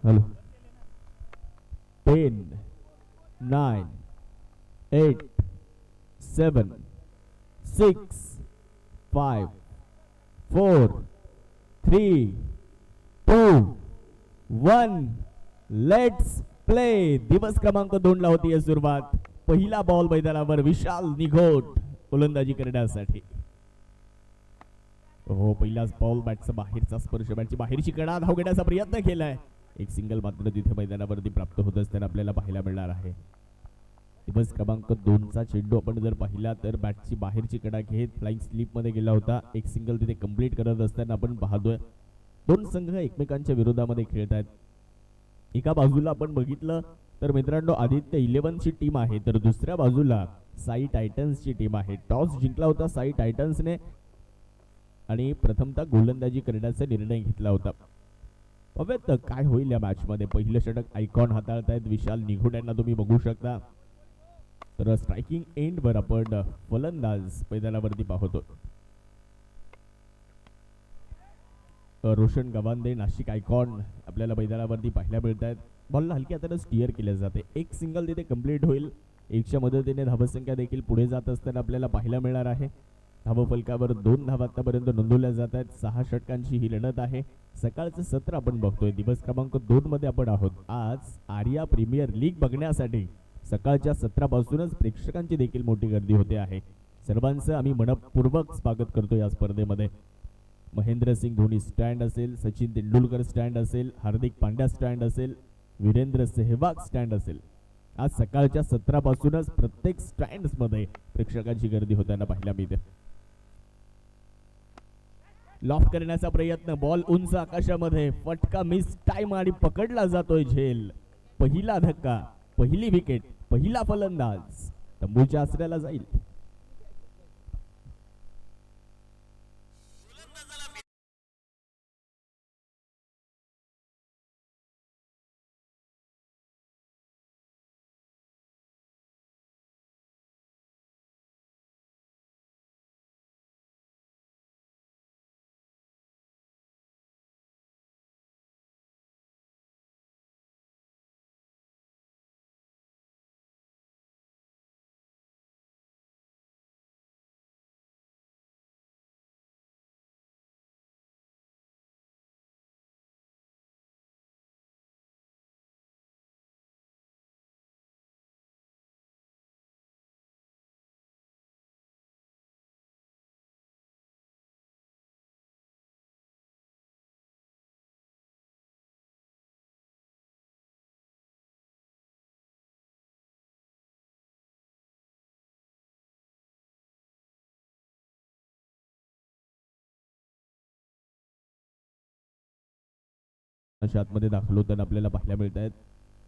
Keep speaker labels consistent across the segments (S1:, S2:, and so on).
S1: Hello 10 9 8 7 6 5 4 3 2 1 let's play. दिवस क्रमांक 2 ला होती सुरुवात. पहिला बॉल मैदानावर विशाल निघोट गोलंदाजी करण्यासाठी. हो, पहिलाच बॉल बॅटचा बाहेरचा स्पर्श, बॅटची बाहेरची कडा, धाव घेण्याचा प्रयत्न केलाय. एक सिंगल मात्र तिथे मैदानावरती प्राप्त होत असताना आपल्याला पाहायला मिळणार आहे. दिवस क्रमांक 2 चा चेंडू आपण जर पाहिला तर बॅटची बाहेरची कडा घेत फ्लाइंग स्लिप मध्ये गेला होता. एक सिंगल तिथे कंप्लीट करत असताना आपण पाहतोय दोन संघ एकमेकांच्या विरोधामध्ये खेळत आहेत. एका बाजूला आपण बघितलं तर मित्रांनो आदित्य 11 ची टीम आहे, तर दुसऱ्या बाजूला साई टायटन्स ची टीम आहे. टॉस जिंकला होता साई टायटन्सने आणि प्रथमतः गोलंदाजी करण्याचा निर्णय घेतला होता. बघूयात काय होईल या मॅच मध्ये. पहिलं षटक आयकॉन हाताळतायत विशाल निघोट यांना तुम्ही बघू शकता. तर स्ट्रायकिंग एंड वर आपण फलंदाज मैदानावरती पाहतो. रोशन गवांदे नाशिक आयकॉन आपल्याला मैदानावरती पाहायला मिळत आहेत. बॉलला हलक्या हाताने स्टिअर केले जाते. एक सिंगल तिथे कंप्लीट होईल. एकच्या मदतीने धावसंख्या देखील पुढे जात असताना आपल्याला पाहायला मिळणार आहे. धावफलकावर 2 धावा आतापर्यंत नोंदवल्या जात आहेत. 6 षटकांची ही लढत आहे. सकाळचं सत्र आपण बघतोय. दिवस क्रमांक 2 मध्ये आपण आहोत. आज आर्या प्रीमियर लीग बघण्यासाठी सकाळच्या सत्रापासूनच प्रेक्षकांची देखील मोठी गर्दी होते आहे. सर्वांचं आम्ही मनपूर्वक स्वागत करतो या स्पर्धेमध्ये. महेंद्रसिंग धोनी स्टँड असेल, सचिन तेंडुलकर स्टँड असेल, हार्दिक पांड्या स्टँड असेल, वीरेंद्र सेहवाग स्टँड असेल, आज सकाळच्या सत्रापासूनच प्रत्येक स्टँड्स मध्ये प्रेक्षकांची गर्दी होताना पाहायला मिळते. लॉफ करण्याचा प्रयत्न, बॉल उंच आकाशामध्ये, फटका मिस टाइम आणि पकडला जातोय झेल. पहिला धक्का, पहिली विकेट, पहिला फलंदाज तंबूच्या आसऱ्याला जाईल. आतमध्ये दाखल होताना आपल्याला पाहायला मिळत आहेत.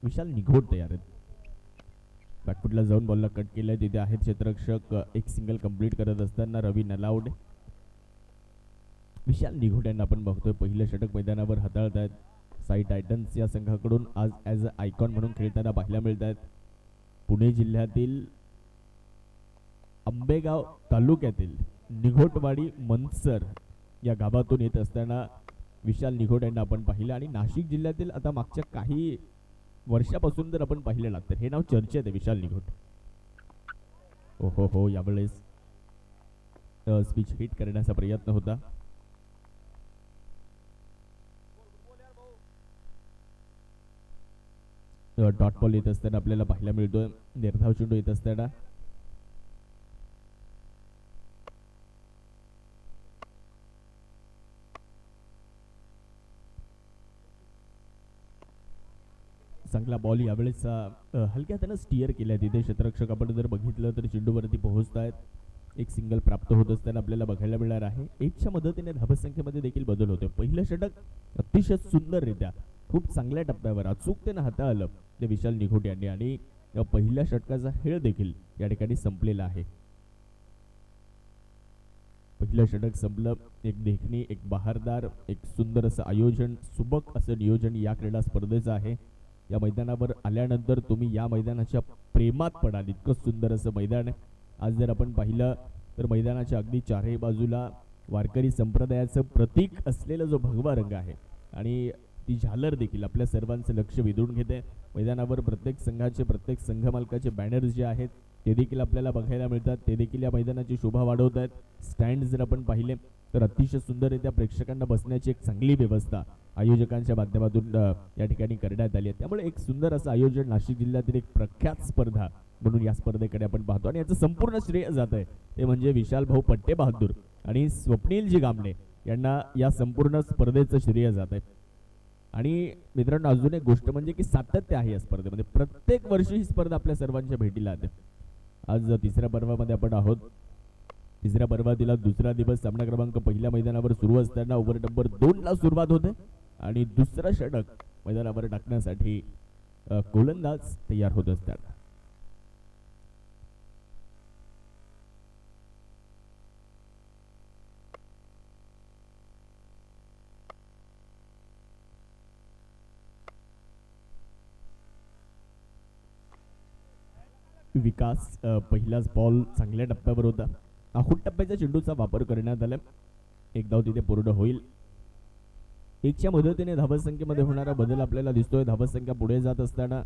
S1: विशाल निघोट तयार आहेत. बॅकफुटला जाऊन बॉलला कट केलाय. तिथे आहेत क्षेत्ररक्षक. एक सिंगल कंप्लीट करत असताना रवी नलावडे. विशाल निघोट यांना आपण बघतोय पहिलं षटक मैदानावर हाताळत आहेत. साई टायटन्स या संघाकडून आज ॲज अ आयकॉन म्हणून खेळताना पाहायला मिळत आहेत. पुणे जिल्ह्यातील आंबेगाव तालुक्यातील निघोटवाडी मनसर या गावातून येत असताना विशाल निघोट यांना आपण पाहिलं. आणि नाशिक जिल्ह्यातील आता मागच्या काही वर्षापासून जर आपण पाहिलेला तर हे नाव चर्चेत आहे, विशाल निघोट. हो, यावेळेस स्पीच हिट करण्याचा प्रयत्न होता. डॉट बॉल येत असताना आपल्याला पाहायला मिळतोय. निर्धाव चेंडू येत असताना चांगला बॉल यावेळेस हलक्या हाताने स्टिअर केलाय. तिथे क्षेत्ररक्षक आपण जर बघितलं तर चेंडूवरती पोहोचतायत. एक सिंगल प्राप्त होत असताना आपल्याला बघायला मिळणार आहे. एकच्या मदतीने धावसंख्येमध्ये देखील बदल होतो. पहिलं षटक अतिशय सुंदररित्या खूप चांगल्या टप्प्यावर अचूकतेने हाताळलं ते विशाल निघोट यांनी आणि पहिल्या षटकाचा खेळ देखील या ठिकाणी संपलेला आहे. पहिलं षटक संपलं. एक देखणी, एक बहारदार, एक सुंदर असं आयोजन, सुबक असं नियोजन या क्रीडा स्पर्धेचं आहे. या मैदानावर आल्यानंतर तुम्ही या मैदानाच्या प्रेमात पडाल. इतकं सुंदर असं मैदान आहे. आज जर आपण पाहिलं तर मैदानाच्या अगदी चारही बाजूला वारकरी संप्रदायाचं प्रतीक असलेला जो भगवा रंग आहे आणि ती झालर देखील आपल्या सर्वांचं लक्ष वेधून घेते. मैदानावर प्रत्येक संघाचे प्रत्येक संघ मालकाचे बॅनर्स जे आहेत ते देखील आपल्याला बघायला मिळतात. ते देखील या मैदानाची शोभा वाढवत आहेत. स्टँड जर आपण पाहिले तर अतिशय सुंदररित्या प्रेक्षकांना बसण्याची एक चांगली व्यवस्था आयोजकांच्या माध्यमातून या ठिकाणी करण्यात आली आहे. त्यामुळे एक सुंदर असं आयोजन नाशिक जिल्ह्यातील एक प्रख्यात स्पर्धा म्हणून या स्पर्धेकडे आपण पाहतो आणि याचं संपूर्ण श्रेय जात आहे ते म्हणजे विशाल भाऊ पट्टे बहादूर आणि स्वप्नीलजी गामणे यांना या संपूर्ण स्पर्धेचं श्रेय जात आहे. आणि मित्रांनो अजून एक गोष्ट म्हणजे की सातत्य आहे या स्पर्धेमध्ये. प्रत्येक वर्षी ही स्पर्धा आपल्या सर्वांच्या भेटीला येते. आज तिसऱ्या पर्वामध्ये आपण आहोत. तिसऱ्या पर्वातीला दुसरा दिवस सामना क्रमांक पहिल्या मैदानावर सुरू असताना ओव्हर नंबर 2 ला सुरुवात होते आणि दुसरा षटक मैदानावर टाकण्यासाठी गोलंदाज तयार होत असतात. विकास पहिलाच बॉल चांगल्या टप्प्यावर होता. आखूड टप्प्याच्या चेंडूचा वापर करण्यात आला. एक धाव तिथे पूर्ण होईल. एकच्या मदतीने धावसंख्येमध्ये होणारा बदल आपल्याला दिसतोय. धावसंख्या पुढे जात असताना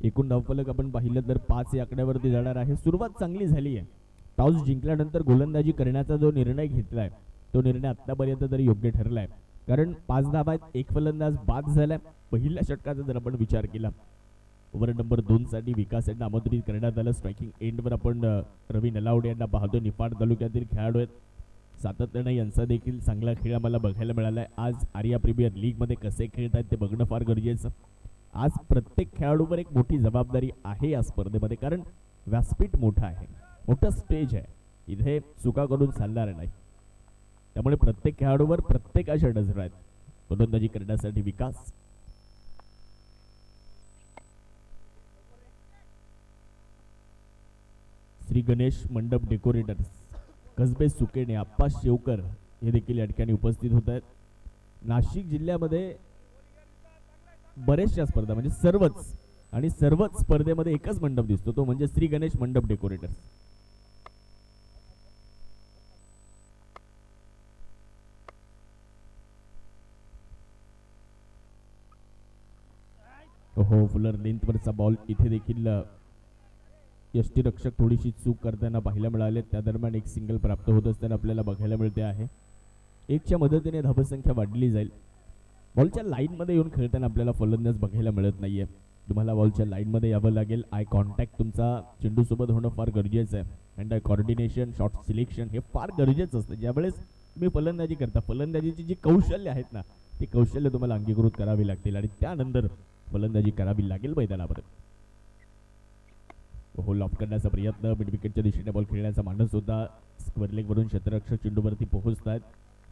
S1: एकूण धावफलक आपण पाहिलं तर 5 या आकड्यावरती जाणार आहे. सुरुवात चांगली झाली आहे. टॉस जिंकल्यानंतर गोलंदाजी करण्याचा जो निर्णय घेतलाय तो निर्णय आतापर्यंत तरी योग्य ठरलाय. कारण 5 धावा आहेत. एक फलंदाज बाद झालाय. पहिल्या षटकाचा जर आपण विचार केला ओव्हर नंबर 2 साठी विकास यांना आमंत्रित करण्यात आलं. स्ट्रायकिंग एंडवर आपण रवी नलावडे यांना पाहतो. निफाड तालुक्यातील खेळाडू आहेत. सातत्यानं यांचा देखील चांगला खेळ आम्हाला बघायला मिळालाय. आज आर्या प्रीमियर लीग मध्ये कसे खेळत आहेत ते बघणं फार गरजेचं. आज प्रत्येक खेळाडूवर एक मोठी जबाबदारी आहे या स्पर्धेमध्ये. कारण व्यासपीठ मोठं आहे, मोठं स्टेज आहे. इथे चुका करून चालणार नाही. त्यामुळे प्रत्येक खेळाडूवर प्रत्येकाच्या नजर आहेत. गोलंदाजी करण्यासाठी विकास श्री गणेश मंडप डेकोरेटर्स कसबे सुकेने आप्पा शेवकर हे देखील या ठिकाणी उपस्थित होत आहेत. नाशिक जिल्ह्यामध्ये बरेचशा स्पर्धा म्हणजे सर्वच स्पर्धेमध्ये एकच मंडप दिसतो तो म्हणजे श्री गणेश मंडप डेकोरेटर्स. हो फुलर लेंथवरचा बॉल इथे देखील यष्टीरक्षक थोडीशी चूक करताना पाहायला मिळाले. त्या दरम्यान एक सिंगल प्राप्त होत असताना आपल्याला बघायला मिळते आहे. एकच्या मदतीने धावसंख्या वाढली जाईल. बॉलच्या लाईनमध्ये येऊन खेळताना आपल्याला फलंदाज बघायला मिळत नाहीये. तुम्हाला बॉलच्या लाईनमध्ये यावं लागेल. आय कॉन्टॅक्ट तुमचा चेंडू सोबत होणं फार गरजेचं आहे. अँड कॉर्डिनेशन शॉट सिलेक्शन हे फार गरजेचं असतं. ज्यावेळेस तुम्ही फलंदाजी करता फलंदाजीची जी कौशल्य आहेत ना ती कौशल्य तुम्हाला अंगीकृत करावी लागतील आणि त्यानंतर फलंदाजी करावी लागेल मैदानावर. हो लॉफ करण्याचा प्रयत्न मिड विकेटच्या दिशेने बॉल खेळण्याचा मानस होता. स्क्वेअर लेग वरून क्षेत्ररक्षक चेंडूवरती पोहोचतात.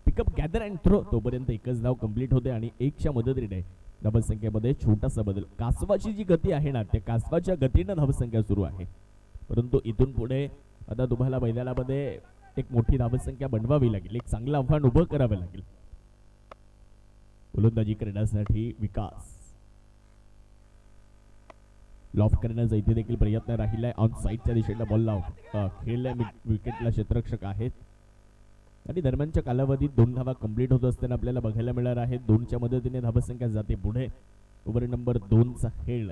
S1: पिकअप गॅदर अँड थ्रो तोपर्यंत एकच धाव कंप्लीट होते आणि एकच्या मदतीने धावसंख्येमध्ये छोटासा बदल. कासवाची जी गती आहे ना त्या कासवाच्या गतीनं धावसंख्या सुरू आहे. परंतु इथून पुढे आता तुम्हाला मैदानामध्ये एक मोठी धावसंख्या बनवावी लागेल. एक चांगलं आव्हान उभं करावं लागेल. गोलंदाजी करण्यासाठी विकास लॉफ करण्याचा इथे देखील प्रयत्न राहिलाय. ऑन साईडच्या दिशेला बॉल खेळल्या विकेटला क्षेत्ररक्षक आहेत आणि दरम्यानच्या कालावधीत 2 धावा कंप्लीट होत असताना आपल्याला बघायला मिळणार आहे. 2च्या मदतीने धावसंख्या जाते पुढे. ओव्हर नंबर 2 चा खेळ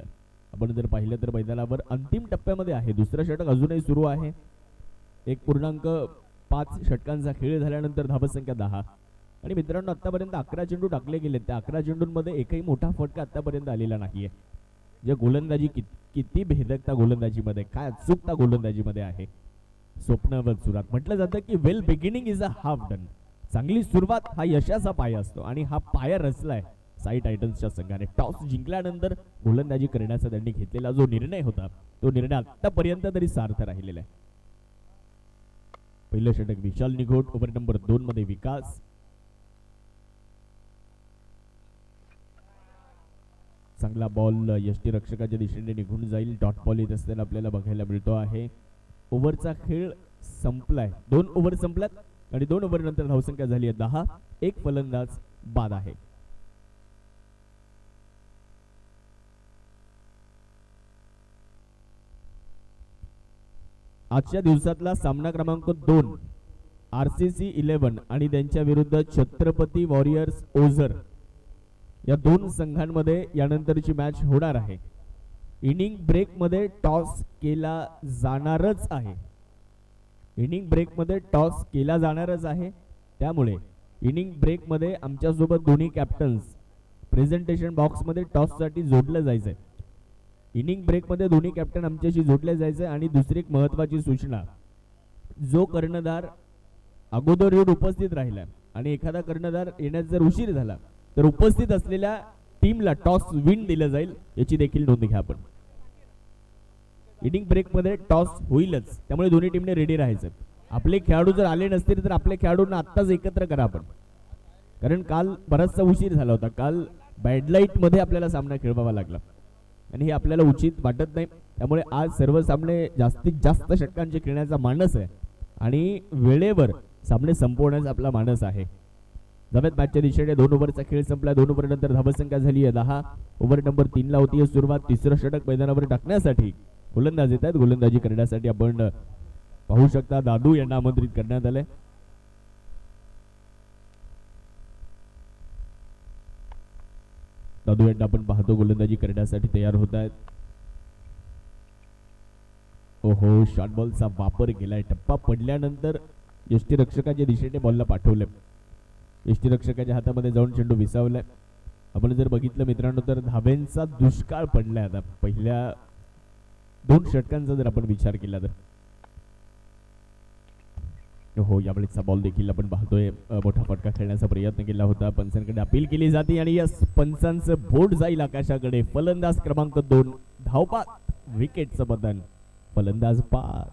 S1: आपण जर पाहिलं तर मैदानावर अंतिम टप्प्यामध्ये आहे. दुसरं षटक अजूनही सुरू आहे. 1.5 षटकांचा खेळ झाल्यानंतर धावसंख्या 10 आणि मित्रांनो आतापर्यंत 11 चेंडू टाकले गेले. त्या 11 चेंडूंमध्ये एकही मोठा फटका आतापर्यंत आलेला नाहीये. जे गोलंदाजी किती भेदकता गोलंदाजीमध्ये काय अचूकता गोलंदाजीमध्ये आहे. स्वप्नावत सुरुवात म्हटलं जातं की well beginning is a half done. चांगली सुरुवात हा यशाचा पाया असतो आणि हा पाया रचलाय साई टायटन्सच्या संघाने. टॉस जिंकल्यानंतर गोलंदाजी करण्याचा त्यांनी घेतलेला जो निर्णय होता तो निर्णय आतापर्यंत तरी सार्थ राहिलेला आहे. पहिलं षटक विशाल निघोट. ओव्हर नंबर 2 मध्ये विकास. चांगला बॉल यष्टीरक्षकाच्या दिशेने निघून जाईल. डॉट बॉल येत असताना आपल्याला बघायला मिळतो आहे. ओव्हरचा खेळ संपलाय. 2 ओव्हर संपल्यात आणि 2 ओव्हर नंतर धावसंख्या झाली आहे 10. एक फलंदाज बाद आहे. आजच्या दिवसातला सामना क्रमांक 2 RCC 11 आणि त्यांच्या विरुद्ध छत्रपती वॉरियर्स ओझर या दोन संघांमध्ये यानंतरची मॅच होणार आहे. इनिंग ब्रेक मध्ये टॉस केला जाणारच आहे. इनिंग ब्रेक मध्ये टॉस केला जाणारच आहे. त्यामुळे इनिंग ब्रेक मध्ये आमच्यासोबत दोन्ही कॅप्टन्स प्रेझेंटेशन बॉक्स मध्ये टॉस साठी जोडलं जायचंय. इनिंग ब्रेक मध्ये दोन्ही कॅप्टन आमच्याशी जोडले जायचे. आणि दुसरी एक महत्वाची सूचना, जो कर्णधार अगोदर येऊन उपस्थित राहिला आणि एखादा कर्णधार येण्यास जर उशीर झाला तर उपस्थित असलेल्या टीमला टॉस विन दिलं जाईल, याची देखील नोंद घ्या. आपण इनिंग ब्रेक मध्ये टॉस होईलच, त्यामुळे दोन्ही टीमने रेडी राहायचं. आपले खेळाडू जर आले नसतील तर आपल्या खेळाडूंना आत्ताच एकत्र करा आपण, कारण काल बराचसा उशीर झाला होता. काल बॅडलाईट मध्ये आपल्याला सामना खेळवावा लागला आणि हे आपल्याला उचित वाटत नाही. त्यामुळे आज सर्व सामने जास्तीत जास्त षटकांचे खेळण्याचा मानस आहे आणि वेळेवर सामने संपवण्याचा आपला मानस आहे. जावेद मॅचच्या दिशेने 2 ओव्हरचा खेळ संपला. 2 ओव्हर नंतर धावसंख्या झाली आहे 10. ओव्हर नंबर 3 ला होती सुरुवात. तिसरं षटक मैदानावर टाकण्यासाठी गोलंदाज येत आहेत. गोलंदाजी करण्यासाठी आपण पाहू शकता दादू यांना आमंत्रित करण्यात आले. दादू यांना आपण पाहतो गोलंदाजी करण्यासाठी तयार होत आहेत. ओहो, शॉर्ट बॉलचा वापर केलाय. टप्पा पडल्यानंतर यष्टीरक्षकाच्या दिशेने बॉलला पाठवले. यष्टीरक्षकाच्या हातामध्ये जाऊन चेंडू विसावलाय. आपण जर बघितलं मित्रांनो तर धाब्यांचा दुष्काळ पडलाय आता पहिल्या 2 षटकांचा जर आपण विचार केला तर. हो, यावेळेचा बॉल देखील आपण पाहतोय मोठा फटका खेळण्याचा प्रयत्न केला होता. पंचांकडे अपील केली जाते आणि या पंचांचं बोट जाईल आकाशाकडे. फलंदाज क्रमांक 2 धावपात, विकेटचं बदन, फलंदाज बाद.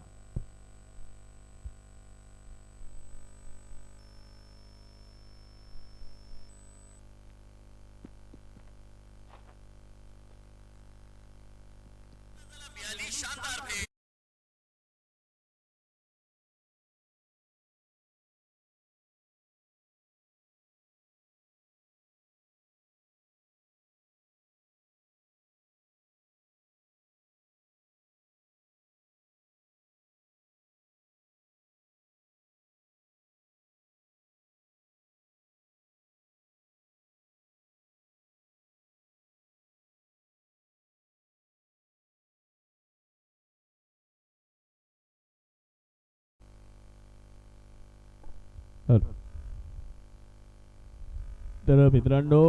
S1: तर मित्रांनो,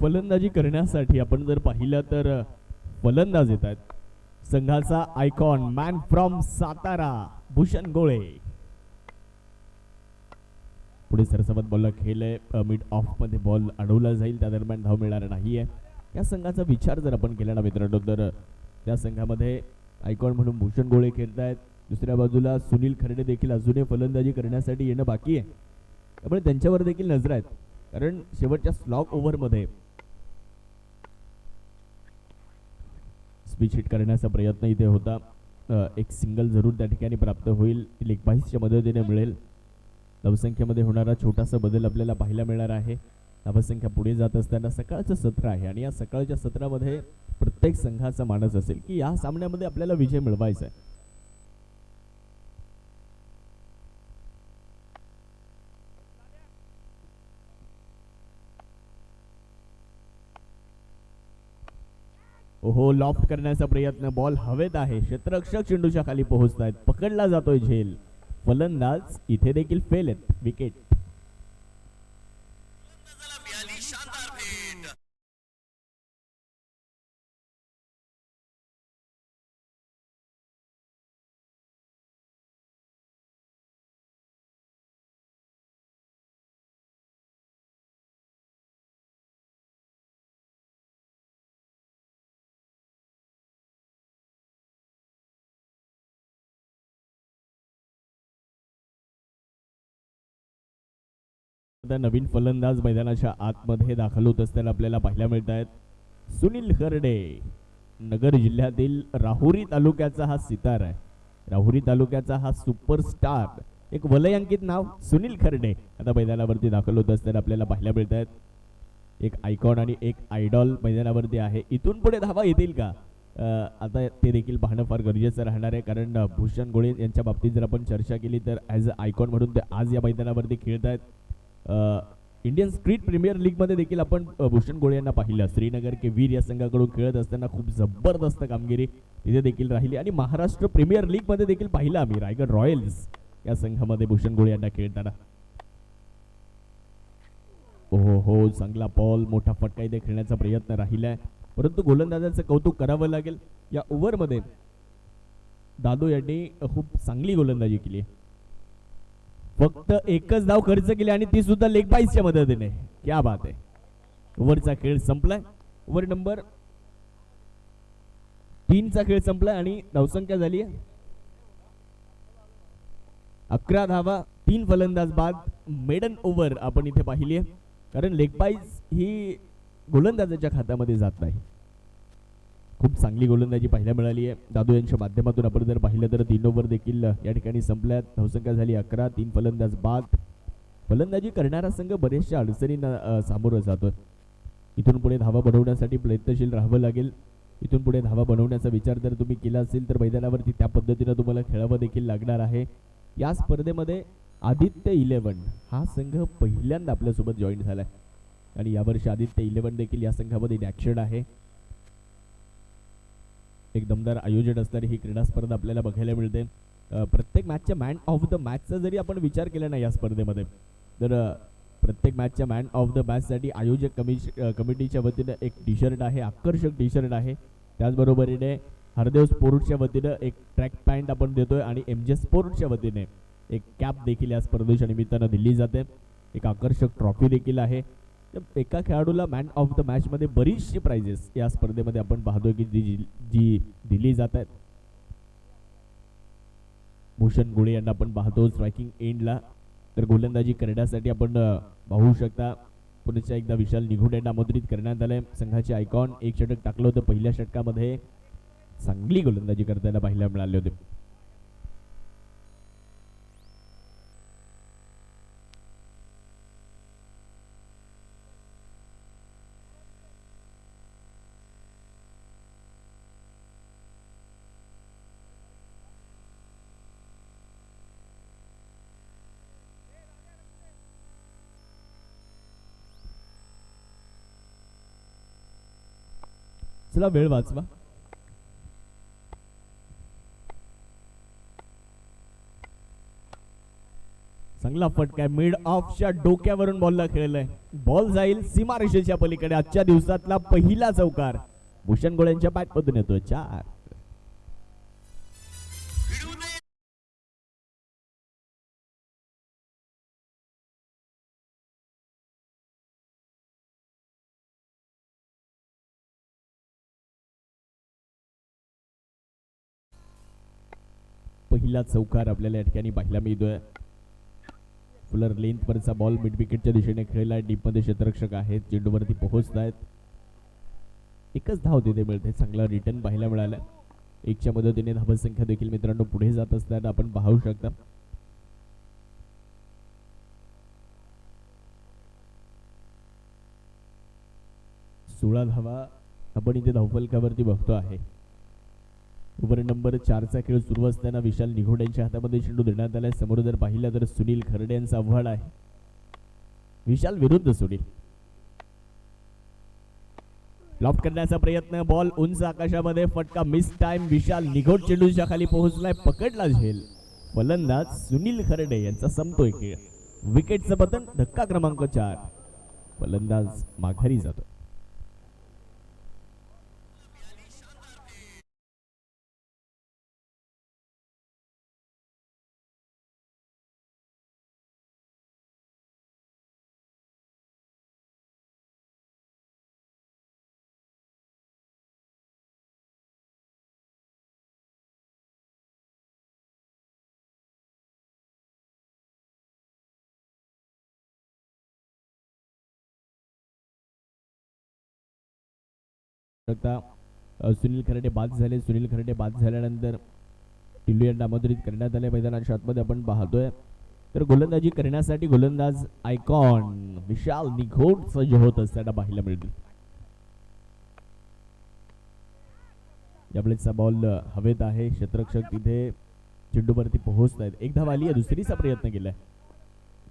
S1: फलंदाजी करण्यासाठी आपण जर पाहिलं तर फलंदाज येत आहेत संघाचा icon, man from Satara, Bhushan गोळे. पुढे सरसवत बॉलला खेळ आहे. मिड ऑफ मध्ये बॉल अडवला जाईल, त्या दरम्यान धाव मिळणार नाहीये. या संघाचा विचार जर आपण केला ना मित्रांनो तर त्या संघामध्ये आयकॉन म्हणून भूषण गोळे खेळत आहेत. दुसऱ्या बाजूला सुनील खर्डे देखील अजूनही फलंदाजी करण्यासाठी येणं बाकी आहे. त्यामुळे त्यांच्यावर देखील नजर आहेत, कारण शेवटच्या स्लॉग ओव्हर मध्ये स्पीच हिट करण्याचा प्रयत्न इथे होता. एक सिंगल जरूर त्या ठिकाणी प्राप्त होईल, लेग बाईसच्या मदतीने मिळेल. धावसंख्येमध्ये होणारा छोटासा बदल आपल्याला पाहायला मिळणार आहे. धावसंख्या पुढे जात असताना सकाळचं सत्र आहे आणि या सकाळच्या सत्रामध्ये प्रत्येक संघाचा मानस असेल की या सामन्यामध्ये आपल्याला विजय मिळवायचा आहे. ओहो, लॉफ्ट करण्याचा प्रयत्न, बॉल हवेत आहे. क्षेत्ररक्षक चेंडूच्या खाली पोहोचतायत, पकडला जातोय झेल. फलंदाज इथे देखील फेल आहेत, विकेट. नवीन फलंदाज मैदानाच्या आतमध्ये दाखल होत असताना आपल्याला पाहायला मिळत आहेत. सुनील खर्डे, नगर जिल्ह्यातील राहुरी तालुक्याचा हा सितार आहे. राहुरी तालुक्याचा हा सुपरस्टार, एक वलयांकित नाव सुनील खर्डे आता मैदानावरती दाखल होत असताना आपल्याला पाहायला मिळत आहेत. एक आयकॉन आणि एक आयडॉल मैदानावरती आहे. इथून पुढे धावा येतील का आता ते देखील पाहणं फार गरजेचं राहणार आहे, कारण भूषण गोळे यांच्या बाबतीत जर आपण चर्चा केली तर ॲज अ आयकॉन म्हणून ते आज या मैदानावरती खेळत आहेत. इंडियन स्ट्रीट प्रीमियर लीग मध्ये देखील आपण भूषण गोळे यांना पाहिलं. श्रीनगर के वीर या संघाकडून खेळत असताना खूप जबरदस्त कामगिरी तिथे देखील राहिली आणि महाराष्ट्र प्रीमियर लीग मध्ये देखील पाहिलं आम्ही रायगड रॉयल्स या संघामध्ये भूषण गोळे यांना खेळताना. हो हो, चांगला बॉल, मोठा फटका इथे खेळण्याचा प्रयत्न राहिलाय, परंतु गोलंदाजाचं कौतुक करावं लागेल. या ओव्हरमध्ये दादू यांनी खूप चांगली गोलंदाजी केली. फक्त एकच धाव खर्च केली आणि ती सुद्धा लेग बाईसच्या मदतीने. क्या बात आहे. ओव्हरचा खेळ संपलाय. ओव्हर नंबर 3 चा खेळ संपलाय आणि धावसंख्या झाली 11 धावा, 3 फलंदाज बाद. मेडन ओव्हर आपण इथे पाहिली आहे, कारण लेग बाईस ही गोलंदाजाच्या खात्यामध्ये जात नाही. खूप चांगली गोलंदाजी पाहायला मिळाली आहे दादू यांच्या माध्यमातून. आपण जर पाहिलं तर 3 ओव्हर देखील या ठिकाणी संपल्यात. धावसंख्या झाली 11, 3 फलंदाज बाद. फलंदाजी करणारा संघ बरेचशा अडचणींना सामोरं जातो. इथून पुढे धावा बनवण्यासाठी प्रयत्नशील राहावं लागेल. इथून पुढे धावा बनवण्याचा विचार जर तुम्ही केला असेल तर मैदानावरती त्या पद्धतीनं तुम्हाला खेळावं देखील लागणार आहे. या स्पर्धेमध्ये आदित्य 11 हा संघ पहिल्यांदा आपल्यासोबत जॉईन झालाय आणि यावर्षी आदित्य 11 देखील या संघामध्ये ॲक्शन आहे. एक दमदार आयोजन असणारी ही क्रीडा स्पर्धा आपल्याला बघायला मिळते. प्रत्येक मॅचच्या मॅन ऑफ द मॅचचा जरी आपण विचार केला ना या स्पर्धेमध्ये, तर प्रत्येक मॅचच्या मॅन ऑफ द मॅचसाठी आयोजक कमिटीच्या वतीनं एक टी शर्ट आहे, आकर्षक टी शर्ट आहे. त्याचबरोबरीने हरदेव स्पोर्ट्सच्या वतीनं एक ट्रॅक पॅन्ट आपण देतोय आणि MJ स्पोर्ट्सच्या वतीने एक कॅप देखील या स्पर्धेच्या निमित्तानं दिली जाते. एक आकर्षक ट्रॉफी देखील आहे. एका खेळाडूला मॅन ऑफ द मॅच मध्ये बरीचशी प्राइजेस या स्पर्धेमध्ये आपण पाहतोय की जी दिली जात आहेत. भूषण गोळे यांना आपण पाहतो स्ट्रायकिंग एंडला, तर गोलंदाजी करण्यासाठी आपण पाहू शकता पुन्हा एकदा विशाल निघोड यांना आमंत्रित करण्यात आलंय. संघाचे आयकॉन एक षटक टाकलं होतं पहिल्या षटकामध्ये. चांगली गोलंदाजी करताना पाहायला मिळाले होते. चला वेळ वाचवा. चांगला फटका मिड ऑफच्या डोक्यावरून बॉलला खेळलाय. बॉल जाईल सीमारेषेच्या पलीकडे. आजच्या दिवसातला पहिला चौकार भूषण गोळ्यांच्या बॅटमधून येतोय. 4. पहिला चौकार आपल्याला या ठिकाणी पाहायला मिळतोय. फुलर लेंथ वरचा बॉल मिड विकेटच्या दिशेने खेळलाय. डीप मध्ये क्षेत्ररक्षक आहेत, चेंडूवरती पोहोचतायत. एकच धाव तिथे मिळते. चांगला रिटर्न पाहायला मिळाला. 1च्या मदतीने धावत संख्या देखील मित्रांनो पुढे जात असताना आपण पाहू शकता. सोळा धावा आपण इथे धावफलकावरती बघतो आहे. ओव्हर नंबर 4 चा खेळ सुरू असताना विशाल निघोड यांच्या हातामध्ये चेंडू देण्यात आलाय. समोर जर पाहिलं तर सुनील खर्डे यांचा आव्हान आहे. विशाल विरुद्ध सुनील. लॉफ्ट करण्याचा प्रयत्न, बॉल उंच आकाशामध्ये, फटका मिस टाइम. विशाल निघोड चेंडूच्या खाली पोहोचलाय, पकडला झेल. फलंदाज सुनील खर्डे यांचा संपतोय खेळ. विकेटचं पतन. धक्का क्रमांक 4. फलंदाज माघारी जातो. सुनील खर्डे बाद झाले. सुनील खर्डे बाद झाल्यानंतर टिल्लू यांना आमंत्रित करण्यात आले. मैदानाच्या आतमध्ये आपण पाहतोय तर गोलंदाजी करण्यासाठी गोलंदाज आयकॉन विशाल निघोड सज्ज होत असताना पाहायला मिळतील. यावेळेचा बॉल हवेत आहे. क्षेत्ररक्षक तिथे चेंडूवरती पोहोचत आहेत. 1 धाव आली आहे. दुसरीचा प्रयत्न केलाय.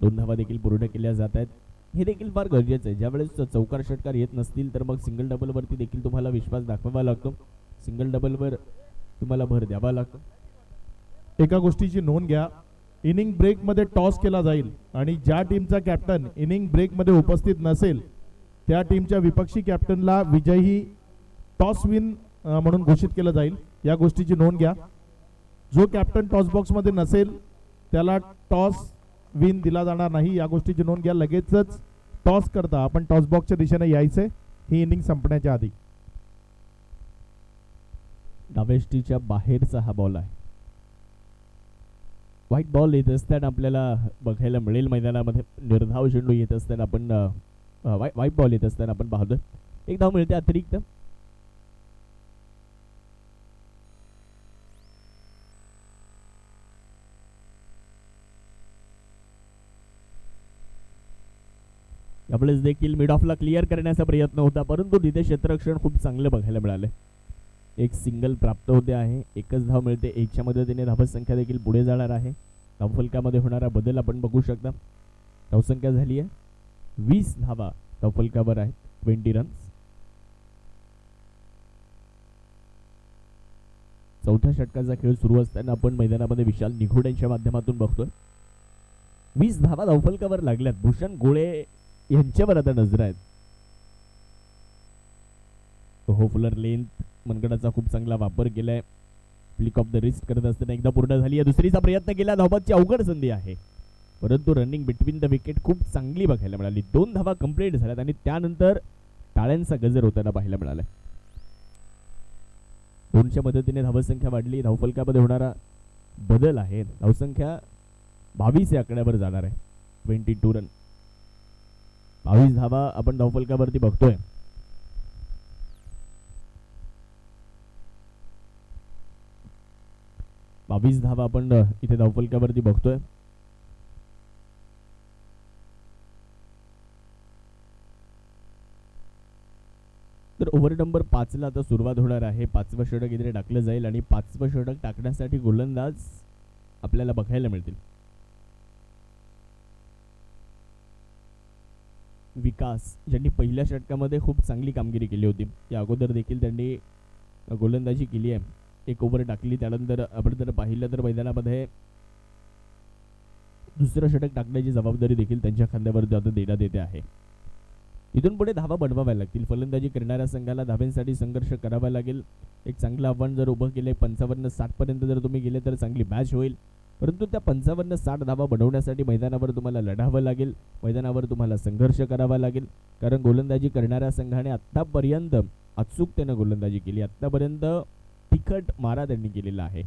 S1: 2 धावा देखील पूर्ण केल्या जात आहेत. हे देखील फार गरजेचं आहे. ज्यावेळेस चौकार षटकार येत नसतील तर मग सिंगल डबल वरती देखील तुम्हाला विश्वास दाखवावा लागतो. सिंगल डबल वर तुम्हाला भर द्यावा लागतो.
S2: एका गोष्टीची नोंद घ्या, इनिंग ब्रेक मध्ये टॉस केला जाईल आणि ज्या टीमचा कॅप्टन इनिंग ब्रेक मध्ये उपस्थित नसेल त्या टीमच्या विपक्षी कॅप्टनला विजयी टॉस विन म्हणून घोषित केलं जाईल. या गोष्टीची नोंद घ्या. जो कॅप्टन टॉस बॉक्स मध्ये नसेल त्याला टॉस विन दिला जाणार नाही. या गोष्टीची नोंद घ्या. लगेचच टॉस करता आपण टॉस बॉक्सच्या दिशेने यायचे ही इनिंग संपण्याच्या आधी.
S1: डावेष्टीच्या बाहेरचा हा बॉल आहे. व्हाईट बॉल येत असताना आपल्याला बघायला मिळेल मैदानामध्ये. निर्धाव चेंडू येत असताना आपण व्हाईट बॉल येत असताना आपण पाहतोय. एक धाव मिळते अतिरिक्त. यावेळेस देखील मिड ऑफला क्लिअर करण्याचा प्रयत्न होता परंतु तिथे क्षेत्ररक्षण खूप चांगलं बघायला मिळालं. एक सिंगल प्राप्त होते आहे. एकच धाव मिळते. एकच्या मदतीने धावत संख्या देखील पुढे जाणार आहे. धावफलकामध्ये होणारा बदल आपण बघू शकता. धावसंख्या झाली आहे 20 धावा धावफलकावर आहेत. 20 रन्स. चौथ्या षटकाचा खेळ सुरू असताना आपण मैदानामध्ये विशाल निघोड्यांच्या माध्यमातून बघतोय. 20 धावा धावफलकावर लागल्यात. भूषण गोळे यांच्यावर आता नजर आहेत. हो फुलर लेंथ मनगडाचा खूप चांगला वापर केलाय. फ्लिक ऑफ द रिस्ट करत असताना एकदा पूर्ण झाली आहे. दुसरीचा प्रयत्न केला. धावबादची अवघड संधी आहे परंतु रनिंग बिटवीन द विकेट खूप चांगली बघायला मिळाली. 2 धावा कंप्लीट झाल्यात आणि त्यानंतर टाळ्यांचा गजर होताना पाहायला मिळाला. 2च्या मदतीने धावसंख्या वाढली. धावफलकामध्ये होणारा बदल आहे. धावसंख्या 22 या आकड्यावर जाणार आहे. 22 रन. 22 धावा आपण धावफलकावरती बघतोय. धावा आपण इथे धावफलकावरती बघतोय. तर ओव्हर नंबर 5 ला आता सुरुवात होणार आहे. 5वं षटक इथे टाकलं जाईल आणि 5वं षटक टाकण्यासाठी गोलंदाज आपल्याला बघायला मिळतील. विकास ज्यांनी पहिल्या षटकामध्ये खूप चांगली कामगिरी केली होती. या अगोदर देखील त्यांनी गोलंदाजी केली आहे. एक ओव्हर टाकली. त्यानंतर आपण जर पाहिलं तर मैदानामध्ये दुसरं षटक टाकण्याची जबाबदारी देखील त्यांच्या खांद्यावरती आता देण्यात येते आहे. इथून पुढे धावा बनवाव्या लागतील. फलंदाजी करणाऱ्या संघाला धाव्यांसाठी संघर्ष करावा लागेल. एक चांगलं आव्हान जर उभं केलंय 55-60 पर्यंत जर तुम्ही गेले तर चांगली मॅच होईल. परंतु त्या 55-60 धावा बनवण्यासाठी मैदानावर तुम्हाला लढावं लागेल. मैदानावर तुम्हाला संघर्ष करावा लागेल. कारण गोलंदाजी करणाऱ्या संघाने आतापर्यंत अचूकतेनं गोलंदाजी केली. आतापर्यंत तिखट मारा त्यांनी केलेला आहे.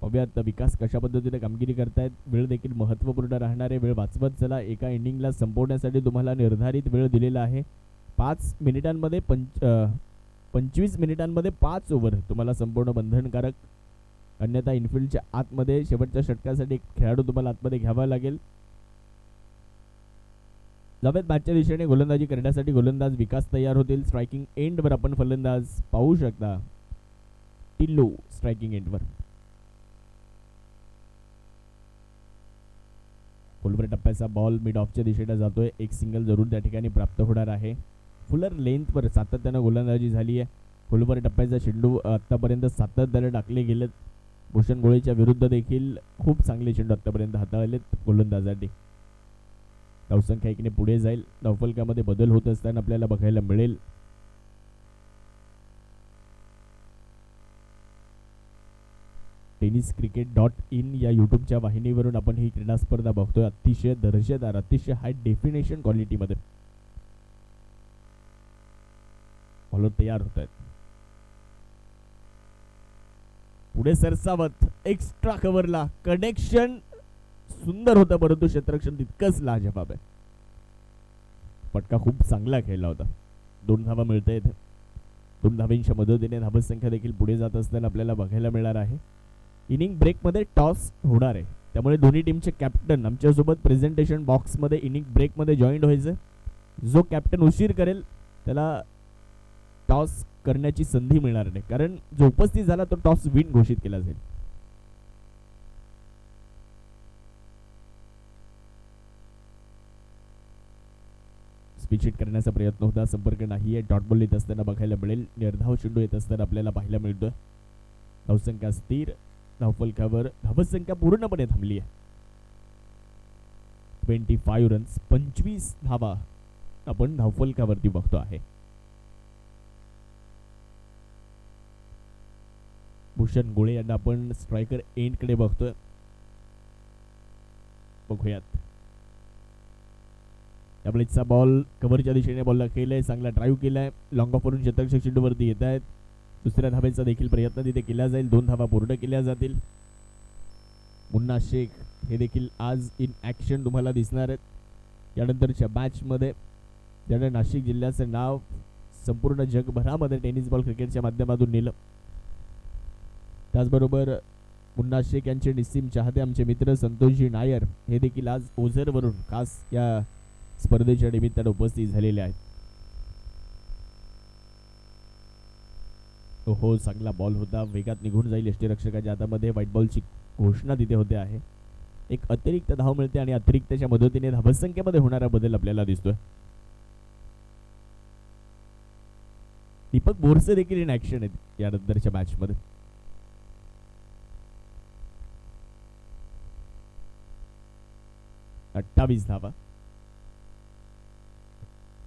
S1: पाहूयात विकास कशा पद्धतीने कामगिरी करतायत. वेळ देखील महत्त्वपूर्ण राहणार आहे. वेळ वाचवत चला. एका इनिंगला संपवण्यासाठी तुम्हाला निर्धारित वेळ दिलेला आहे. 5 मिनिटांमध्ये 25 मिनिटांमध्ये 5 ओव्हर तुम्हाला संपवणं बंधनकारक. अन्यथा इनफिल्डच्या आतमध्ये शेवटच्या षटकासाठी एक खेळाडू तुम्हाला आतमध्ये घ्यावा लागेल. जावेद मॅचच्या दिशेने गोलंदाजी करण्यासाठी गोलंदाज विकास तयार होतील. स्ट्रायकिंग एंडवर आपण फलंदाज पाहू शकता. टिल्लू स्ट्रायकिंग एंडवर. खोलवर टप्प्याचा बॉल मिड ऑफच्या दिशेने जातोय. एक सिंगल जरूर त्या ठिकाणी प्राप्त होणार आहे. फुलर लेंथवर सातत्यानं गोलंदाजी झाली आहे. खोलवर टप्प्याचा चेंडू आतापर्यंत सातत्याने टाकले गेलेत. भूषण गोळेच्या विरुद्ध देखील खूप चांगले चेंडू आतापर्यंत हाताळलेत गोलंदाजांनी. धावसंख्या एकने पुढे जाईल. धावफलकामध्ये बदल होत असताना आपल्याला बघायला मिळेल. tenniscricket.in या यूट्यूबच्या वाहिनीवरून आपण ही क्रीडा स्पर्धा बघतोय. अतिशय दर्जेदार, अतिशय हाय डेफिनेशन क्वालिटीमध्ये बॉलर तयार होत आहेत. पुढे सरसावत एक्स्ट्रा कव्हरला कनेक्शन सुंदर होतं परंतु क्षेत्ररक्षण तितकंच लाजवाब आहे. फटका खूप चांगला खेळला होता. 2 धावा मिळतायत. 2 धावांच्या मदतीने धावत संख्या देखील पुढे जात असताना आपल्याला बघायला मिळणार आहे. इनिंग ब्रेकमध्ये टॉस होणार आहे त्यामुळे दोन्ही टीमचे कॅप्टन आमच्यासोबत प्रेझेंटेशन बॉक्समध्ये इनिंग ब्रेकमध्ये जॉईंट व्हायचं. जो कॅप्टन उशीर करेल त्याला टॉस करण्याची संधी मिळणार नाही कारण जो उपस्थित झाला तो टॉस विन घोषित केला जाईल. पिचिट करण्याचा प्रयत्न होता, संपर्क नाहीये. डॉट बॉल येत असताना बघायला मिळेल. निर्धाव चेंडू येत असताना आपल्याला पाहायला मिळतोय. धावसंख्या स्थिर, धावफलकावर धावसंख्या पूर्णपणे थांबली आहे. 25 रन्स, 25 धावा आपण धावफलकावरती बघतो आहे. भूषण गोळे यांना आपण स्ट्रायकर एंड कडे बघतोय. बघूयात. त्यावेळेचा बॉल कव्हरच्या दिशेने बॉलला केलाय, चांगला ड्राईव्ह केलाय. लॉंग ऑफ वरून शतक चेंडूवरती येत आहेत. दुसऱ्या धावेचा देखील प्रयत्न तिथे केला जाईल. 2 धावा पूर्ण केल्या जातील. मुन्ना शेख हे देखील आज इन ऍक्शन तुम्हाला दिसणार आहेत. यानंतरच्या मॅच मध्ये ज्याने नाशिक जिल्ह्याचं नाव संपूर्ण जगभरामध्ये टेनिस बॉल क्रिकेटच्या माध्यमातून नेलं. त्याचबरोबर मुन्ना शेख यांचे निस्सीम चाहते आमचे मित्र संतोषजी नायर हे देखील आज ओझरवरून खास या स्पर्धेच्या निमित्ताने उपस्थित झालेले आहेत. हो, चांगला बॉल होता, वेगात निघून जाईल यष्टीरक्षकाच्या हातामध्ये. व्हाईट बॉलची घोषणा तिथे होते आहे. एक अतिरिक्त धाव मिळते आणि अतिरिक्तच्या मदतीने धावसंख्येमध्ये होणारा बदल आपल्याला दिसतोय. दीपक बोरसे देखील इन ऍक्शन आहेत यानंतरच्या मॅच मध्ये. अठ्ठावीस धावा.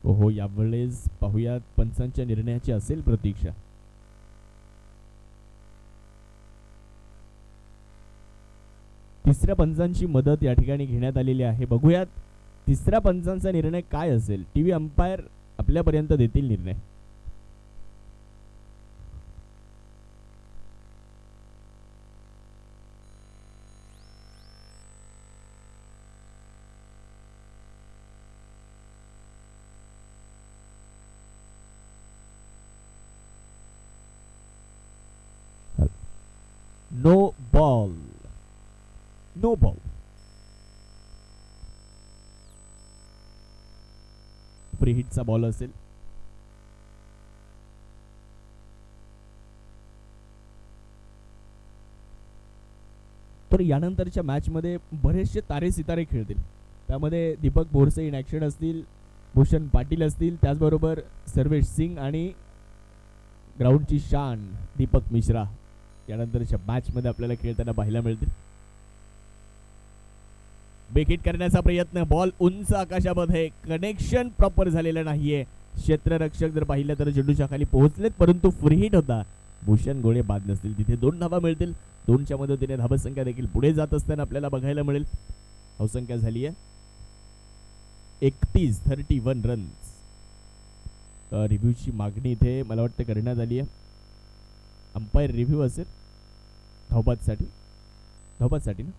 S1: ओहो, यावेळेस पाहूयात पंचांच्या निर्णयाची असेल प्रतीक्षा. तिसऱ्या पंचांची मदत या ठिकाणी घेण्यात आलेली आहे. बघूयात तिसऱ्या पंचांचा निर्णय काय असेल. टीव्ही अंपायर आपल्यापर्यंत देतील निर्णय. No ball, no ball. Free हिटचा बॉल असेल. तर यानंतरच्या मॅच मध्ये बरेचसे तारे सितारे खेळतील. त्यामध्ये दीपक बोरसे इन ऍक्शन असतील, भूषण पाटील असतील, त्याचबरोबर सर्वेश सिंग आणि ग्राउंडची शान दीपक मिश्रा यानंतरच्या मॅच मध्ये आपल्याला खेळताना पाहायला मिळतील. बेकिट करण्याचा प्रयत्न, बॉल उंच आकाशामध्ये, कनेक्शन प्रॉपर झालेलं नाहीये. क्षेत्ररक्षक जर पाहिलं तर चेंडूच्या खाली पोहोचलेत, परंतु फ्री हिट होता. भूषण गोळे बाद नसतील. तिथे 2 धावा मिळतील. 2च्या मदतीने धावसंख्या देखील पुढे जात असताना आपल्याला बघायला मिळेल. धावसंख्या झाली आहे 31 रन्स. रिव्ह्यूची मागणी इथे मला वाटतं करण्यात आली आहे. अंपायर रिव्ह्यू असेल धावबादसाठी ना.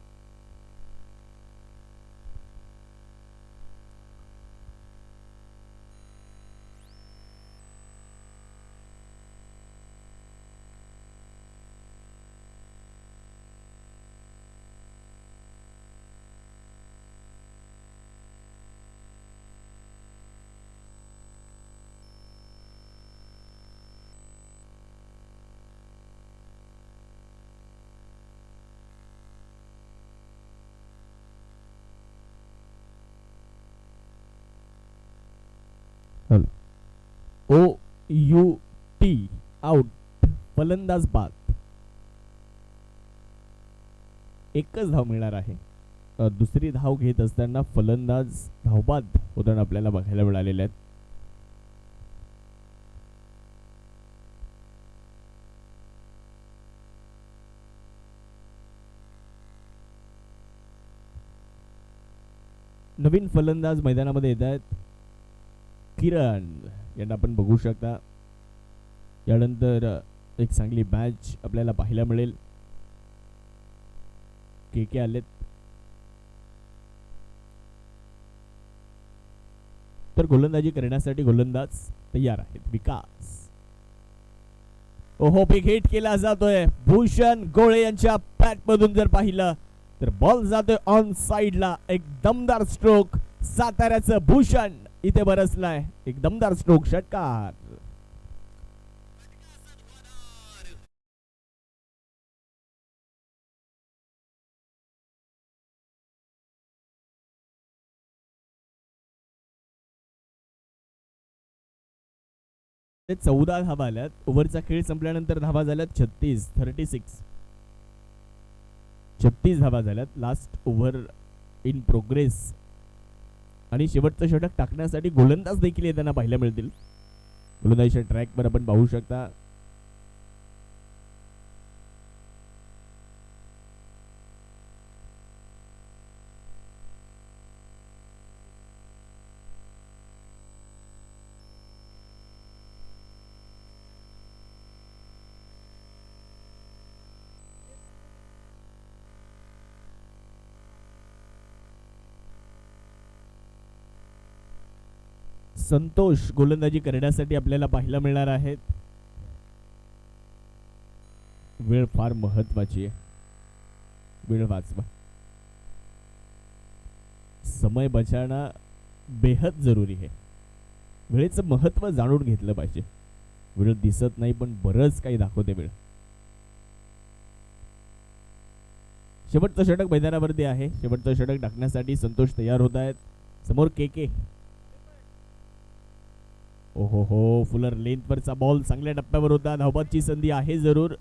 S1: OUT आउट, फलंदाज बाद. एकच धाव मिळणार आहे. दुसरी धाव घेत असताना फलंदाज धावबाद होताना आपल्याला बघायला मिळालेले आहेत. नवीन फलंदाज मैदानामध्ये येत आहेत. किरण यांना आपण बघू शकता. यानंतर एक चांगली मॅच आपल्याला पाहायला मिळेल. के आलेत. तर गोलंदाजी करण्यासाठी गोलंदाज तयार आहेत. विकास, ओहो, बिग हिट केला जातोय. भूषण गोळे यांच्या बॅट मधून जर पाहिलं तर बॉल जातोय ऑन साइडला. एक दमदार स्ट्रोक साताऱ्याचं भूषण इथे बरसलाय. एक दमदार स्ट्रोक, षटकार. ते 14 धावा आल्यात. ओव्हरचा खेळ संपल्यानंतर धावा झाल्यात 36 धावा झाल्यात. लास्ट ओव्हर इन प्रोग्रेस आणि शेवटचं षटक टाकण्यासाठी गोलंदाज देखील येताना पाहायला मिळतील. गोलंदाजीच्या ट्रॅकवर आपण पाहू शकता. संतोष गोलंदाजी करण्यासाठी आपल्याला पाहायला मिळणार आहेत. वेळ फार महत्वाची आहे. वेळ वाचवा. समय बचावणं बेहद जरुरी आहे. वेळेचं महत्व जाणून घेतलं पाहिजे. वेळ दिसत नाही पण बरंच काही दाखवते वेळ. शेवटचं षटक मैदानावरती आहे. शेवटचं षटक टाकण्यासाठी संतोष तयार होत आहेत. समोर के ओहो फुलर लेंथवरचा बॉल चांगल्या टप्प्यावर होता. धावबादची संधी आहे जरूर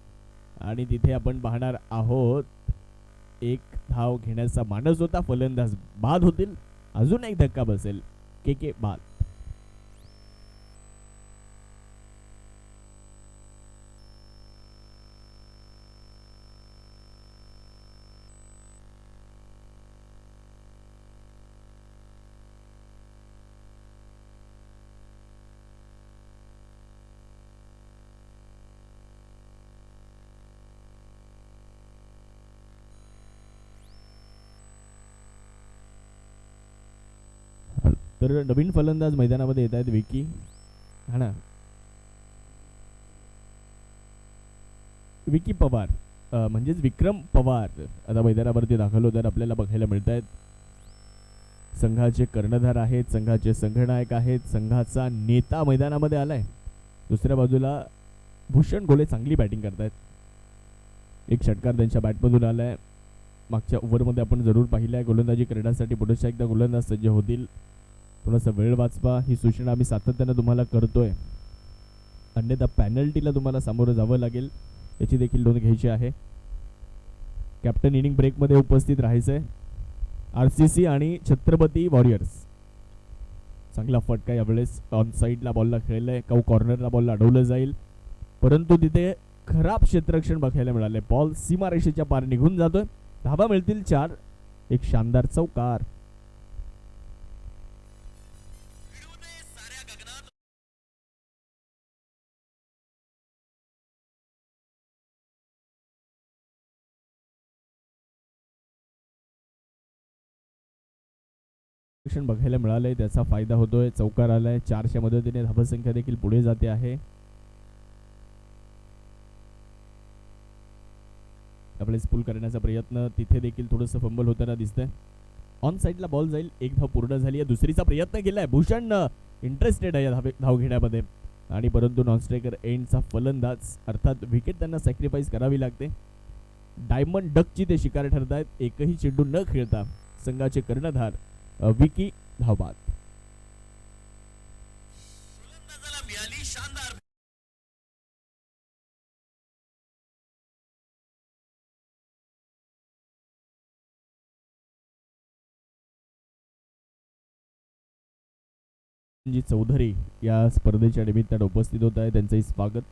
S1: आणि तिथे आपण पाहणार आहोत एक धाव घेण्याचा मानस होता. फलंदाज बाद होतील. अजून एक धक्का बसेल. के बाद. तर नवीन फलंदाज मैदानामध्ये येत आहेत. विकी हा ना, विकी पवार म्हणजेच विक्रम पवार आता मैदानावरती दाखल होतात आपल्याला बघायला मिळत आहेत. संघाचे कर्णधार आहेत, संघाचे संघनायक आहेत, संघाचा नेता मैदानामध्ये आलाय. दुसऱ्या बाजूला भूषण गोले चांगली बॅटिंग करतायत. एक षटकार त्यांच्या बॅटमधून आलाय. मागच्या ओव्हरमध्ये आपण जरूर पाहिलंय. गोलंदाजी करण्यासाठी पुढच्या एकदा गोलंदाज सज्ज होतील. थोडासा वेळ वाचवा ही सूचना आम्ही सातत्यानं तुम्हाला करतोय. अन्यथा पॅनल्टीला तुम्हाला सामोरं जावं लागेल. याची देखील नोंद घ्यायची आहे. कॅप्टन इनिंग ब्रेकमध्ये उपस्थित राहायचंय. RCC आणि छत्रपती वॉरियर्स. चांगला फटका यावेळेस ऑन साईडला बॉलला खेळलाय. कॉर्नरला बॉलला अडवलं जाईल परंतु तिथे खराब क्षेत्ररक्षण बघायला मिळाले. बॉल सीमारेषेच्या पार निघून जातोय. धावा मिळतील 4. एक शानदार चौकार. बघायला मिळालंय त्याचा फायदा होतोय. चौकार आलाय. 4च्या मदतीने धावसंख्या देखील पुढे जाते आहे. आपल्याला पुल करण्याचा प्रयत्न तिथे देखील थोडंसं फंबल होताना दिसतंय. ऑन साईडला बॉल जाईल. एक धाव पूर्ण झाली आहे. दुसरीचा प्रयत्न केलाय. भूषण इंटरेस्टेड आहे धाव घेण्यामध्ये आणि परंतु नॉनस्ट्रायकर एंडचा फलंदाज अर्थात विकेट त्यांना सॅक्रिफाईस करावी लागते. डायमंड डकची ते शिकार ठरतायत. एकही चेंडू न खेळता संघाचे कर्णधार विकी धावबाद. चौधरी या स्पर्धेच्या निमित्ताने उपस्थित होत आहे. त्यांचंही स्वागत.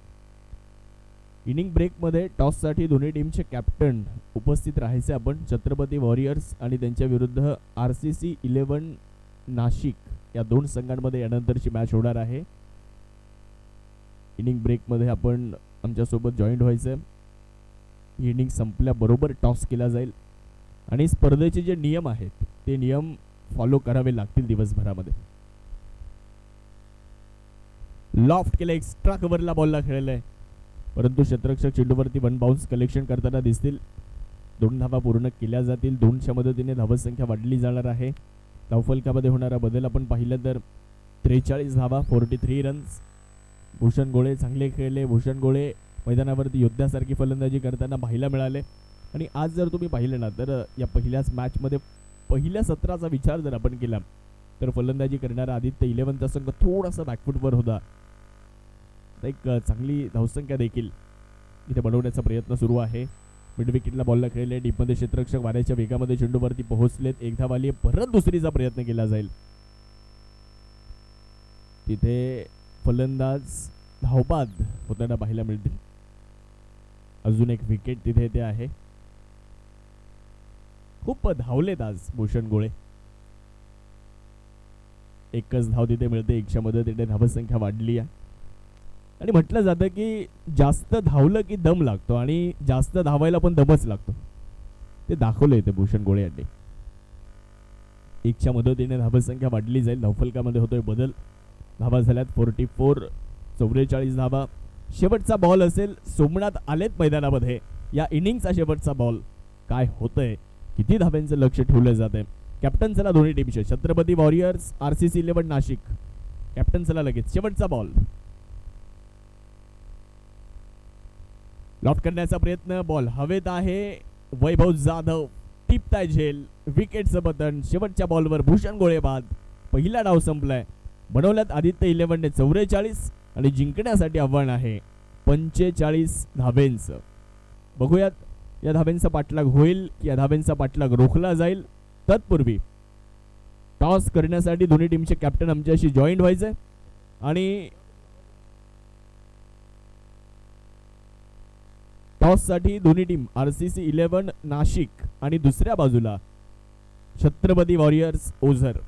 S1: इनिंग ब्रेकमध्ये टॉससाठी दोन्ही टीमचे कॅप्टन उपस्थित राहायचे आपण. छत्रपती वॉरियर्स आणि त्यांच्या विरुद्ध RCC 11 नाशिक या दोन संघांमध्ये यानंतरची मॅच होणार आहे. इनिंग ब्रेकमध्ये आपण आमच्यासोबत जॉईंट व्हायचं. ही इनिंग संपल्याबरोबर टॉस केला जाईल आणि स्पर्धेचे जे नियम आहेत ते नियम फॉलो करावे लागतील दिवसभरामध्ये. लॉफ्ट केलं. एक्स्ट्रा कव्हरला बॉलला खेळलाय परंतु क्षेत्ररक्षक चेंडूवरती 1 बाउन्स कलेक्शन करताना दिसतील. 2 धावा पूर्ण केल्या जातील. 2च्या मदतीने धावसंख्या वाढली जाणार आहे. धावफलकामध्ये होणारा बदल आपण पाहिलं तर 43 धावा 43 रन्स. भूषण गोळे चांगले खेळले. भूषण गोळे मैदानावरती योद्ध्यासारखी फलंदाजी करताना पाहायला मिळाले आणि आज जर तुम्ही पाहिलं ना तर या पहिल्याच मॅचमध्ये पहिल्या सत्राचा विचार जर आपण केला तर फलंदाजी करणारा आदित्य 11चा संघ थोडासा बॅकफुटवर होता. आता एक चांगली धावसंख्या देखील इथे बनवण्याचा प्रयत्न सुरू आहे. मिड विकेटला बॉलला खेळले, डीपमध्ये क्षेत्ररक्षक वाऱ्याच्या वेगामध्ये चेंडूवरती पोहोचलेत. एक धाव आली, परत दुसरीचा प्रयत्न केला जाईल. तिथे फलंदाज धावबाद होताना पाहायला मिळतील. अजून एक विकेट तिथे येते आहे. खूप धावलेत आज भूषण गोळे. एकच धाव तिथे मिळते. 100 मदतीने धावसंख्या वाढली आहे आणि म्हटलं जातं की जास्त धावलं की दम लागतो आणि जास्त धावायला पण दमच लागतो. ते दाखवलं इथे भूषण गोळे यांनी. 1च्या मदतीने धावसंख्या वाढली जाईल. धावफलकामध्ये होतोय बदल. धावा झाल्यात 44, 44 धावा. शेवटचा बॉल असेल. सोमनाथ आलेत मैदानामध्ये. या इनिंगचा शेवटचा बॉल. काय होतंय, किती धाव्यांचं लक्ष ठेवलं जात आहे. कॅप्टन चला दोन्ही टीमचे. Chhatrapati warriors, RCC 11 Nashik. Captain चला लगेच. शेवटचा बॉल. लॉफ्ट करण्याचा प्रयत्न. बॉल हवेत आहे. वैभव जाधव टिपताय झेल. विकेटचं बटन. शेवटच्या बॉलवर भूषण गोळे बाद. पहिला डाव संपलाय. बनवल्यात आदित्य 11ने 44 आणि जिंकण्यासाठी आव्हान आहे 45 धावेंचं. बघूयात या धावेंचा पाठलाग होईल की या धावेंचा पाठलाग रोखला जाईल. तत्पूर्वी टॉस करण्यासाठी दोन्ही टीमचे कॅप्टन आमच्याशी जॉईंट व्हायचे आणि टॉस साठी दोन्ही टीम RCC 11 नाशिक आणि दुसऱ्या बाजूला Chhatrapati warriors Ozar.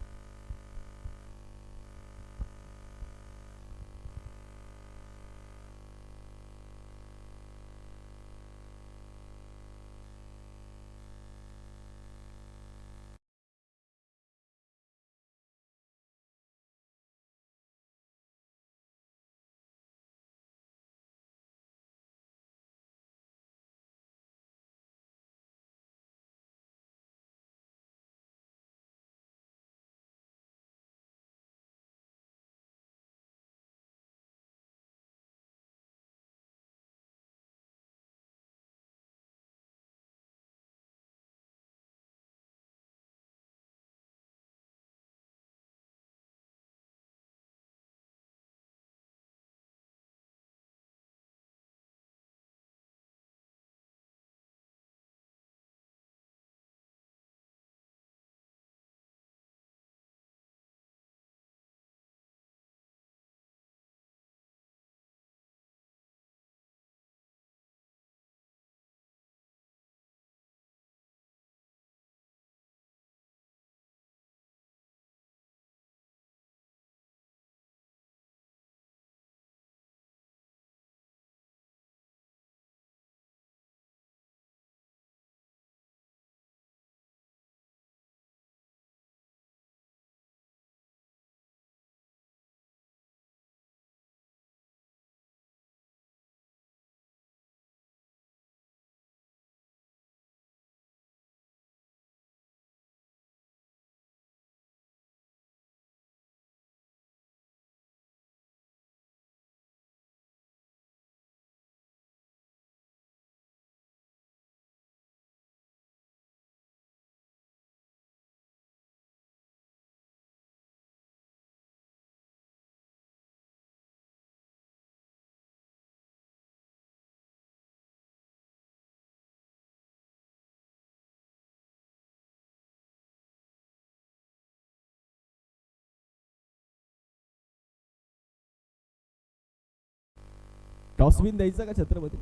S1: Toss win द्यायचा का छत्रपती?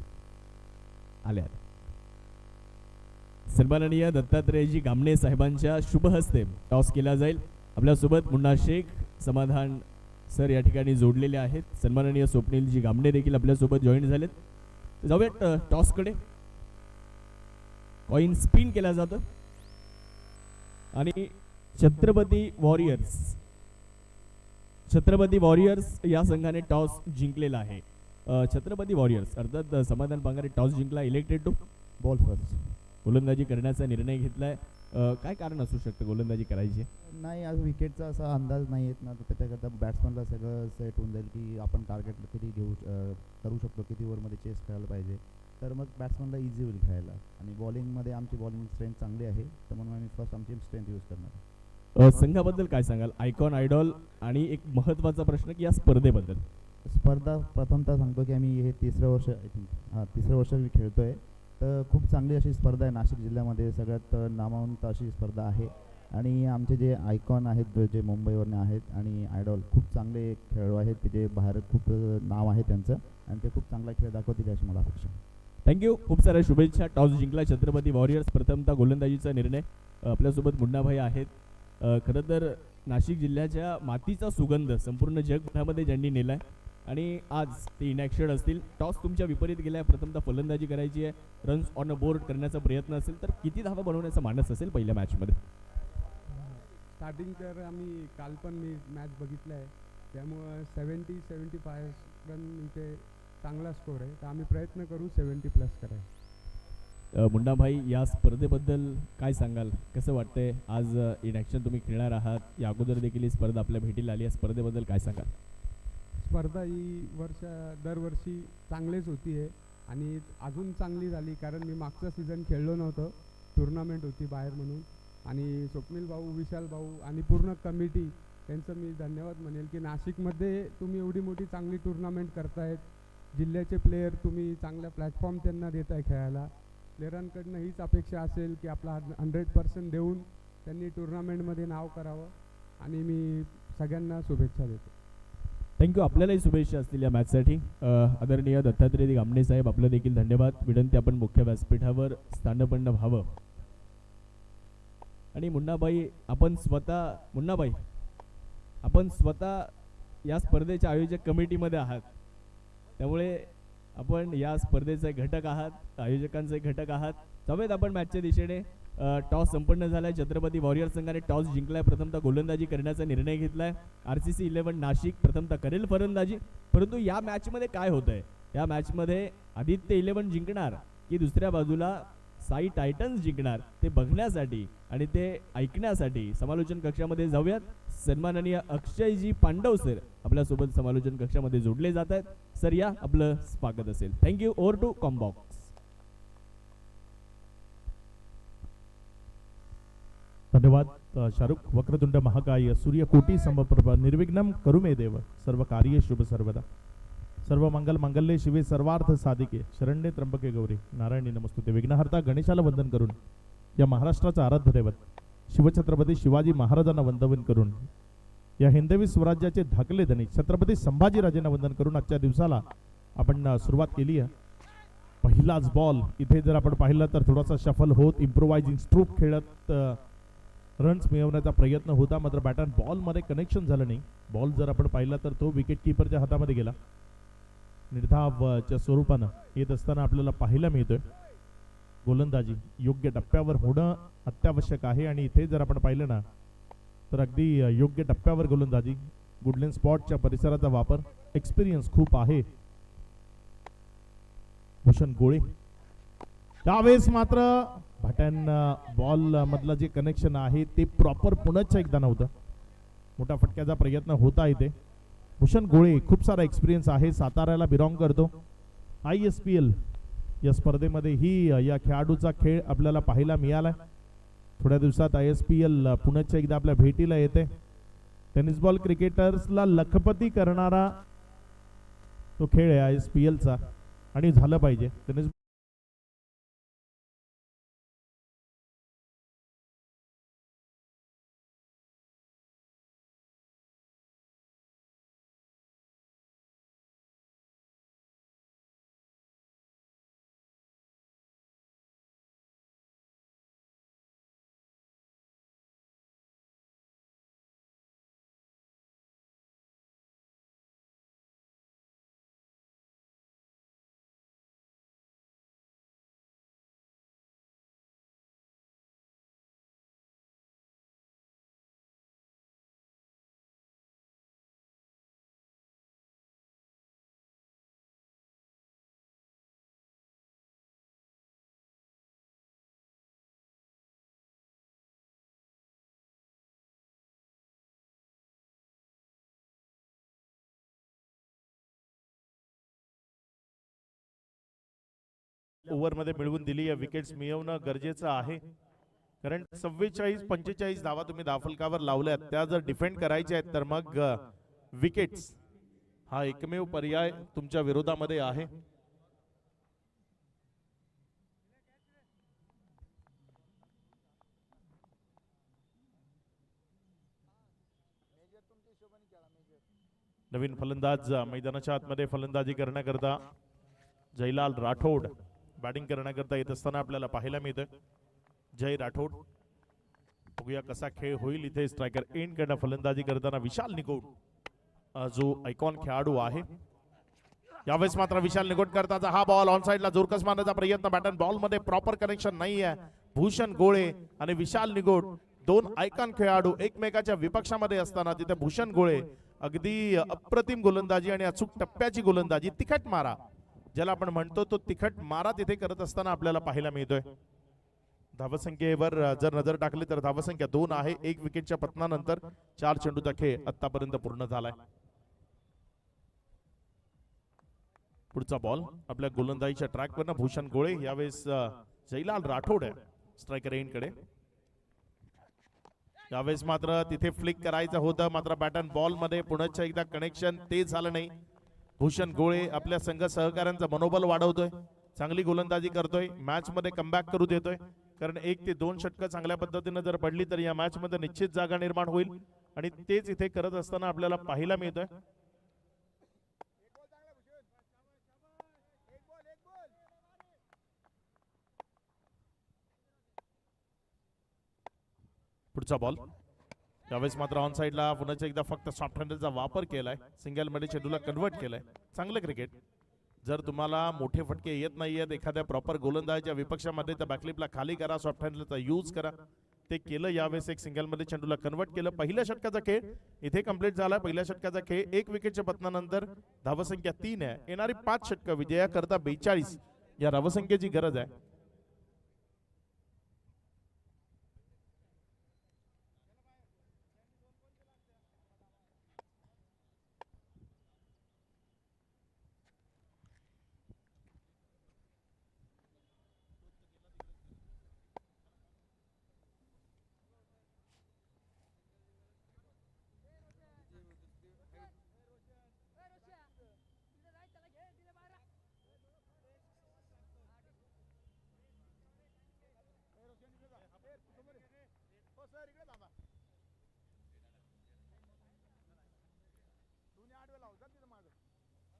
S1: आले आले. सन्माननीय दत्तात्रेयजी गामणे साहेबांच्या शुभ हस्ते टॉस केला जाईल. आपल्यासोबत मुन्ना शेख, समाधान सर या ठिकाणी जोडलेले आहेत. सन्माननीय स्वप्नीलजी गामणे देखील आपल्यासोबत जॉईन झालेत. जाऊयात टॉस कडे. कॉइन स्पिन केला जातो आणि छत्रपती वॉरियर्स या संघाने टॉस जिंकलेला आहे. छत्रपती वॉरियर्स अर्थात समाधान पांगारे टॉस जिंकला. Elected to
S2: ball first.
S1: गोलंदाजी करण्याचा निर्णय घेतलाय. काय कारण असू शकतं गोलंदाजी करायची?
S3: नाही, आज विकेटचा असा अंदाज नाही येत ना, तर त्याच्याकरता बॅट्समनला सगळं सेट होऊन जाईल की आपण टार्गेट किती करू शकतो, किती ओव्हरमध्ये चेस करायला पाहिजे. तर मग बॅट्समनला इझी होईल खेळायला. आणि बॉलिंगमध्ये आमची बॉलिंग स्ट्रेंथ चांगली आहे, तर म्हणून आम्ही फर्स्ट आमची स्ट्रेंथ यूज करणार.
S1: संघाबद्दल काय सांगाल? आयकॉन, आयडॉल आणि एक महत्त्वाचा प्रश्न की या स्पर्धेबद्दल.
S3: स्पर्धा प्रथमतः सांगतो की आम्ही हे तिसरं वर्ष आय थिंक तिसरं वर्ष मी खेळतो आहे. तर खूप चांगली अशी स्पर्धा आहे नाशिक जिल्ह्यामध्ये, सगळ्यात नामवंत अशी स्पर्धा आहे. आणि आमचे जे आयकॉन आहेत जे मुंबईवरने आहेत आणि आयडॉल खूप चांगले खेळाडू आहेत, ते जे बाहेर खूप नाव आहे त्यांचं आणि ते खूप चांगला खेळ दाखवतील अशी मला अपेक्षा आहे.
S1: थँक्यू, खूप साऱ्या शुभेच्छा. टॉस जिंकला छत्रपती वॉरियर्स. प्रथमतः गोलंदाजीचा निर्णय. आपल्यासोबत मुन्नाभाई आहेत. खरं तर नाशिक जिल्ह्याच्या मातीचा सुगंध संपूर्ण जगभरामध्ये ज्यांनी नेलाय आणि आज ते इनॅक्शन असतील. टॉस तुमच्या विपरीत गेलाय, प्रथमतः फलंदाजी करायची आहे, रन्स ऑन अ बोर्ड करण्याचा प्रयत्न असेल, तर किती धावा बनवण्याचा मानस असेल पहिल्या मॅचमध्ये?
S4: स्टार्टिंग तर आम्ही काल पण मी मॅच बघितलं आहे, त्यामुळं 70-75 रन इथे चांगला स्कोर आहे, तर आम्ही प्रयत्न करू 70+ करायचं.
S1: मुन्नाभाई, या स्पर्धेबद्दल काय सांगाल? कसं वाटतंय आज इन ॲक्शन तुम्ही खेळणार आहात? या अगोदर देखील ही स्पर्धा आपल्या भेटीला आली आहे, स्पर्धेबद्दल काय सांगाल?
S4: स्पर्धा ही दरवर्षी चांगलीच होती आहे आणि अजून चांगली झाली, कारण मी मागचा सीझन खेळलो नव्हतं, टुर्नामेंट होती बाहेर म्हणून. आणि स्वप्नील भाऊ, विशाल भाऊ आणि पूर्ण कमिटी त्यांचं मी धन्यवाद म्हणेल की नाशिकमध्ये तुम्ही एवढी मोठी चांगली टुर्नामेंट करतायत. जिल्ह्याचे प्लेयर तुम्ही चांगल्या प्लॅटफॉर्म त्यांना देताय खेळायला. प्लेयरांकडनं हीच अपेक्षा असेल की आपला 100% देऊन त्यांनी टुर्नामेंटमध्ये नाव करावं आणि मी सगळ्यांना शुभेच्छा देतो.
S1: थँक्यू. आपल्यालाही शुभेच्छा असतील या मॅचसाठी. आदरणीय दत्तात्रय गामणे साहेब, आपलं देखील धन्यवाद. विनंती, आपण मुख्य व्यासपीठावर स्थानपन्न व्हावं. आणि मुन्नाभाई, आपण स्वतः या स्पर्धेच्या आयोजक कमिटीमध्ये आहात, त्यामुळे आपण या स्पर्धेचे घटक आहात, आयोजकांचे घटक आहात. जाऊयात आपण मॅचच्या दिशेने. टॉस संपन्न झालाय. छत्रपती वॉरियर संघाने टॉस जिंकलाय, प्रथमतः गोलंदाजी करण्याचा निर्णय घेतलाय. RCC 11 नाशिक प्रथमतः करेल फलंदाजी. परंतु या मॅचमध्ये काय होतंय? या मॅचमध्ये आदित्य 11 जिंकणार की दुसऱ्या बाजूला साई टायटन्स जिंकणार, ते बघण्यासाठी आणि ते ऐकण्यासाठी समालोचन कक्षामध्ये जाऊयात. सन्माननीय अक्षयजी पांडव सर आपल्यासोबत समालोचन कक्षामध्ये जोडले जात आहेत. सर, या, आपलं स्वागत असेल. थँक्यू. Over to combox.
S2: धन्यवाद. शाहरुख. वक्रतुंड महाकाय सूर्यकोटी समप्रभ निर्विघ्नं करू मे देव, सर्व कार्य शुभ सर्वदा, सर्व मंगल मंगल्ये शिवे सर्वार्थ साधिके, शरण्ये त्र्यंबके गौरी नारायणी नमस्तुते. विघ्नहर्ता गणेशाला वंदन करून, या महाराष्ट्राचा आराध्य दैवत शिवछत्रपती शिवाजी महाराजांना वंदन करून, या हिंदवी स्वराज्याचे धाकले धनी छत्रपती संभाजीराजेंना वंदन करून आजच्या दिवसाला आपण सुरुवात केली आहे. पहिलाच बॉल इथे जर आपण पाहिलं तर थोडासा शफल होत, इम्प्रोवायझिंग स्ट्रोक खेळत रन्स मिळवण्याचा प्रयत्न होता, मात्र बॅट अँड बॉलमध्ये कनेक्शन झालं नाही. बॉल जर आपण पाहिला तर तो विकेट किपरच्या हातामध्ये गेला. निर्धावच्या स्वरूपानं येत असताना आपल्याला पाहायला मिळतोय गोलंदाजी योग्य टप्प्यावर होणं अत्यावश्यक आहे. आणि इथे जर आपण पाहिलं ना तर अगदी योग्य टप्प्यावर गोलंदाजी, गुडलेन स्पॉटच्या परिसराचा वापर, एक्सपिरियन्स खूप आहे. भूषण गोळे त्यावेळेस मात्र बॅट बॉल मधलं जे कनेक्शन आहे ते प्रॉपर पुन्हा एकदा नव्हतं. मोठा फटक्याचा प्रयत्न होता इथे. भूषण गोळे खूप सारा एक्सपिरियन्स आहे, साताऱ्याला बिलॉंग करतो. ISPL या स्पर्धेमध्ये ही या खेळाडूचा खेळ आपल्याला पाहायला मिळालाय. थोड्या दिवसात ISPL पुण्याच्या एकदा आपल्या भेटीला येते. टेनिस बॉल क्रिकेटर्सला लखपती करणारा तो खेळ आहे ISPLचा आणि झालं पाहिजे. टेनिस ओव्हरमध्ये मिळवून दिली. या विकेट्स मिळवणं गरजेचं आहे, कारण 44-45 धावा तुम्ही धावफलकावर लावल्यात, त्या जर डिफेंड करायच्या आहेत तर मग विकेट्स
S5: हा एकमेव पर्याय तुमच्या विरोधामध्ये आहे. नवीन फलंदाज मैदानाच्या आतमध्ये फलंदाजी करण्याकरता जयलाल राठोड बॅटिंग करण्याकरता येत असताना आपल्याला पाहायला मिळतं. जय राठोड, बघूया कसा खेळ होईल. इथे स्ट्रायकर एंड कडनं फलंदाजी करताना विशाल निकोट जो आयकॉन खेळाडू आहे. यावेळेस मात्र विशाल निकोट करताचा हा बॉल ऑन साइडला जोरकस मारण्याचा प्रयत्न, बॅटन बॉल मध्ये प्रॉपर कनेक्शन नाही आहे. भूषण गोळे आणि विशाल निकोट दोन आयकॉन खेळाडू एकमेकाच्या विपक्षामध्ये असताना तिथे भूषण गोळे अगदी अप्रतिम गोलंदाजी आणि अचूक टप्प्याची गोलंदाजी, तिखट मारा ज्याला आपण म्हणतो तो तिखट मारा तिथे करत असताना आपल्याला पाहायला मिळतोय. धावसंख्येवर जर नजर टाकली तर धावसंख्या 2 आहे. 1 विकेटच्या पतनानंतर 4 चेंडूचा खेळ आतापर्यंत पूर्ण झालाय. पुढचा बॉल आपल्या गोलंदाजीच्या ट्रॅकवरनं भूषण गोळे, यावेळेस जयलाल राठोड आहे स्ट्रायकर एंड कडे. यावेळेस मात्र तिथे फ्लिक करायचं होतं, मात्र बॅटन बॉल मध्ये पुन्हा एकदा कनेक्शन ते झालं नाही. भूषण गोळे आपल्या संघ सहकाऱ्यांचं मनोबल वाढवतोय, चांगली गोलंदाजी करतोय, मॅच मध्ये कमबॅक करू देतोय. कारण 1 ते 2 षटकं चांगल्या पद्धतीने जर पडली तर या मॅच मध्ये निश्चित जागा निर्माण होईल आणि तेच इथे करत असताना आपल्याला पाहायला मिळतोय. पुढचा बॉल यावेळेस मात्र ऑन साइडला पुन्हा एकदा फक्त सॉफ्ट हँडलचा वापर केलाय, सिंगल मध्ये चेंडूला कन्वर्ट केलाय. चांगलं क्रिकेट. जर तुम्हाला मोठे फटके येत नाहीयेत एखाद्या प्रॉपर गोलंदाजाच्या विपक्षामध्ये तर बॅकलिपला खाली करा, सॉफ्ट हँडलचा यूज करा. ते केलं. यावेळेस एक सिंगल मध्ये चेंडूला कन्वर्ट केलं. पहिल्या षटकाचा खेळ इथे कंप्लीट झाला. पहिल्या षटकाचा खेळ 1 विकेटच्या पतनानंतर धावसंख्या 3 आहे. येणारी 5 षटकं विजयाकरता 42 या धावसंख्येची गरज आहे.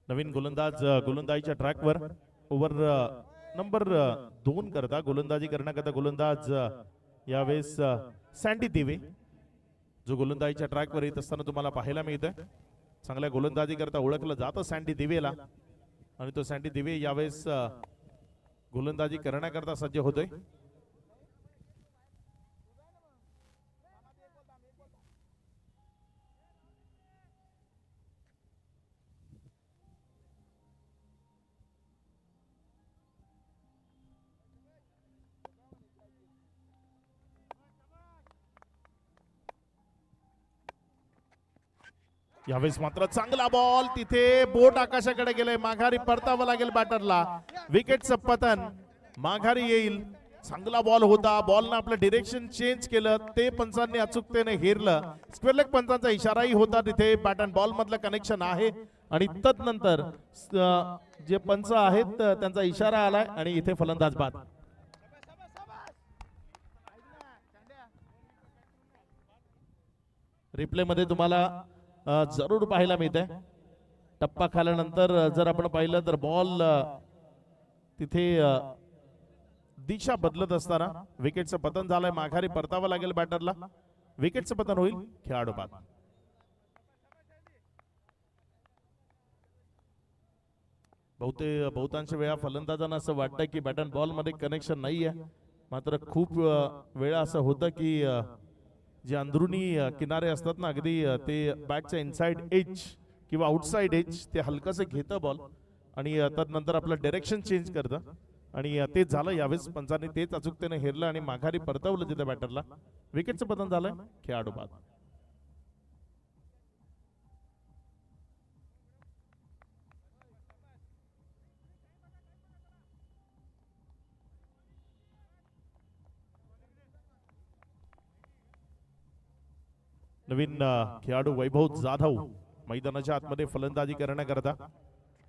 S5: नवीन गोलंदाज गोलंदाजीच्या ट्रॅकवर ओव्हर नंबर 2 करता गोलंदाजी करण्याकरता गोलंदाज यावेळेस सँडी दिवे जो गोलंदाजीच्या ट्रॅकवर येत असताना तुम्हाला पाहायला मिळतंय. चांगल्या गोलंदाजी करता ओळखलं जातं सँडी दिवेला आणि तो सँडी दिवे यावेळेस गोलंदाजी करण्याकरता सज्ज होतोय. यावेळेस मात्र चांगला बॉल तिथे बोट आकाशाकडे गेले, माघारी परतावं लागेल बॅटरला. विकेटचं पतन माघारी येईल. चांगला बॉल होता, बॉलनं आपलं डिरेक्शन चेंज केलं, ते पंचांनी अचूकतेने हेरलं. स्क्वेअर लेग पंचांचा इशाराही होता तिथे. बॅट अँड बॉल मधलं कनेक्शन आहे आणि तदनंतर जे पंच आहेत त्यांचा इशारा आलाय आणि इथे फलंदाज बाद. रिप्ले मध्ये तुम्हाला जरूर पाहायला मिळते. टप्पा खाल्यानंतर जर आपण पाहिलं तर बॉल तिथे दिशा बदलत असताना विकेटचं पतन झालंय. माघारी परतावं लागेल बॅटरला. विकेटचं पतन होईल, खेळाडू बाद. बहुतांश वेळा फलंदाजांना असं वाटतं की बॅट अँड बॉल मध्ये कनेक्शन नाहीये, मात्र खूप वेळा असं होतं की जे अंदरुनी किनारे असतात ना, अगदी ते बॅटच्या इनसाइड एज किंवा आउटसाइड एज ते हलकंसं घेतं बॉल आणि तदनंतर आपलं डायरेक्शन चेंज करतं आणि तेच झालं. यावेळेस पंचांनी तेच अचूकतेने हेरलं आणि माघारी परतवलं तिथे बॅटरला. विकेटचं पतन झालंय, खेळाडू बाद. नवीन खेळाडू वैभव जाधव मैदानाच्या आतमध्ये फलंदाजी करण्याकरता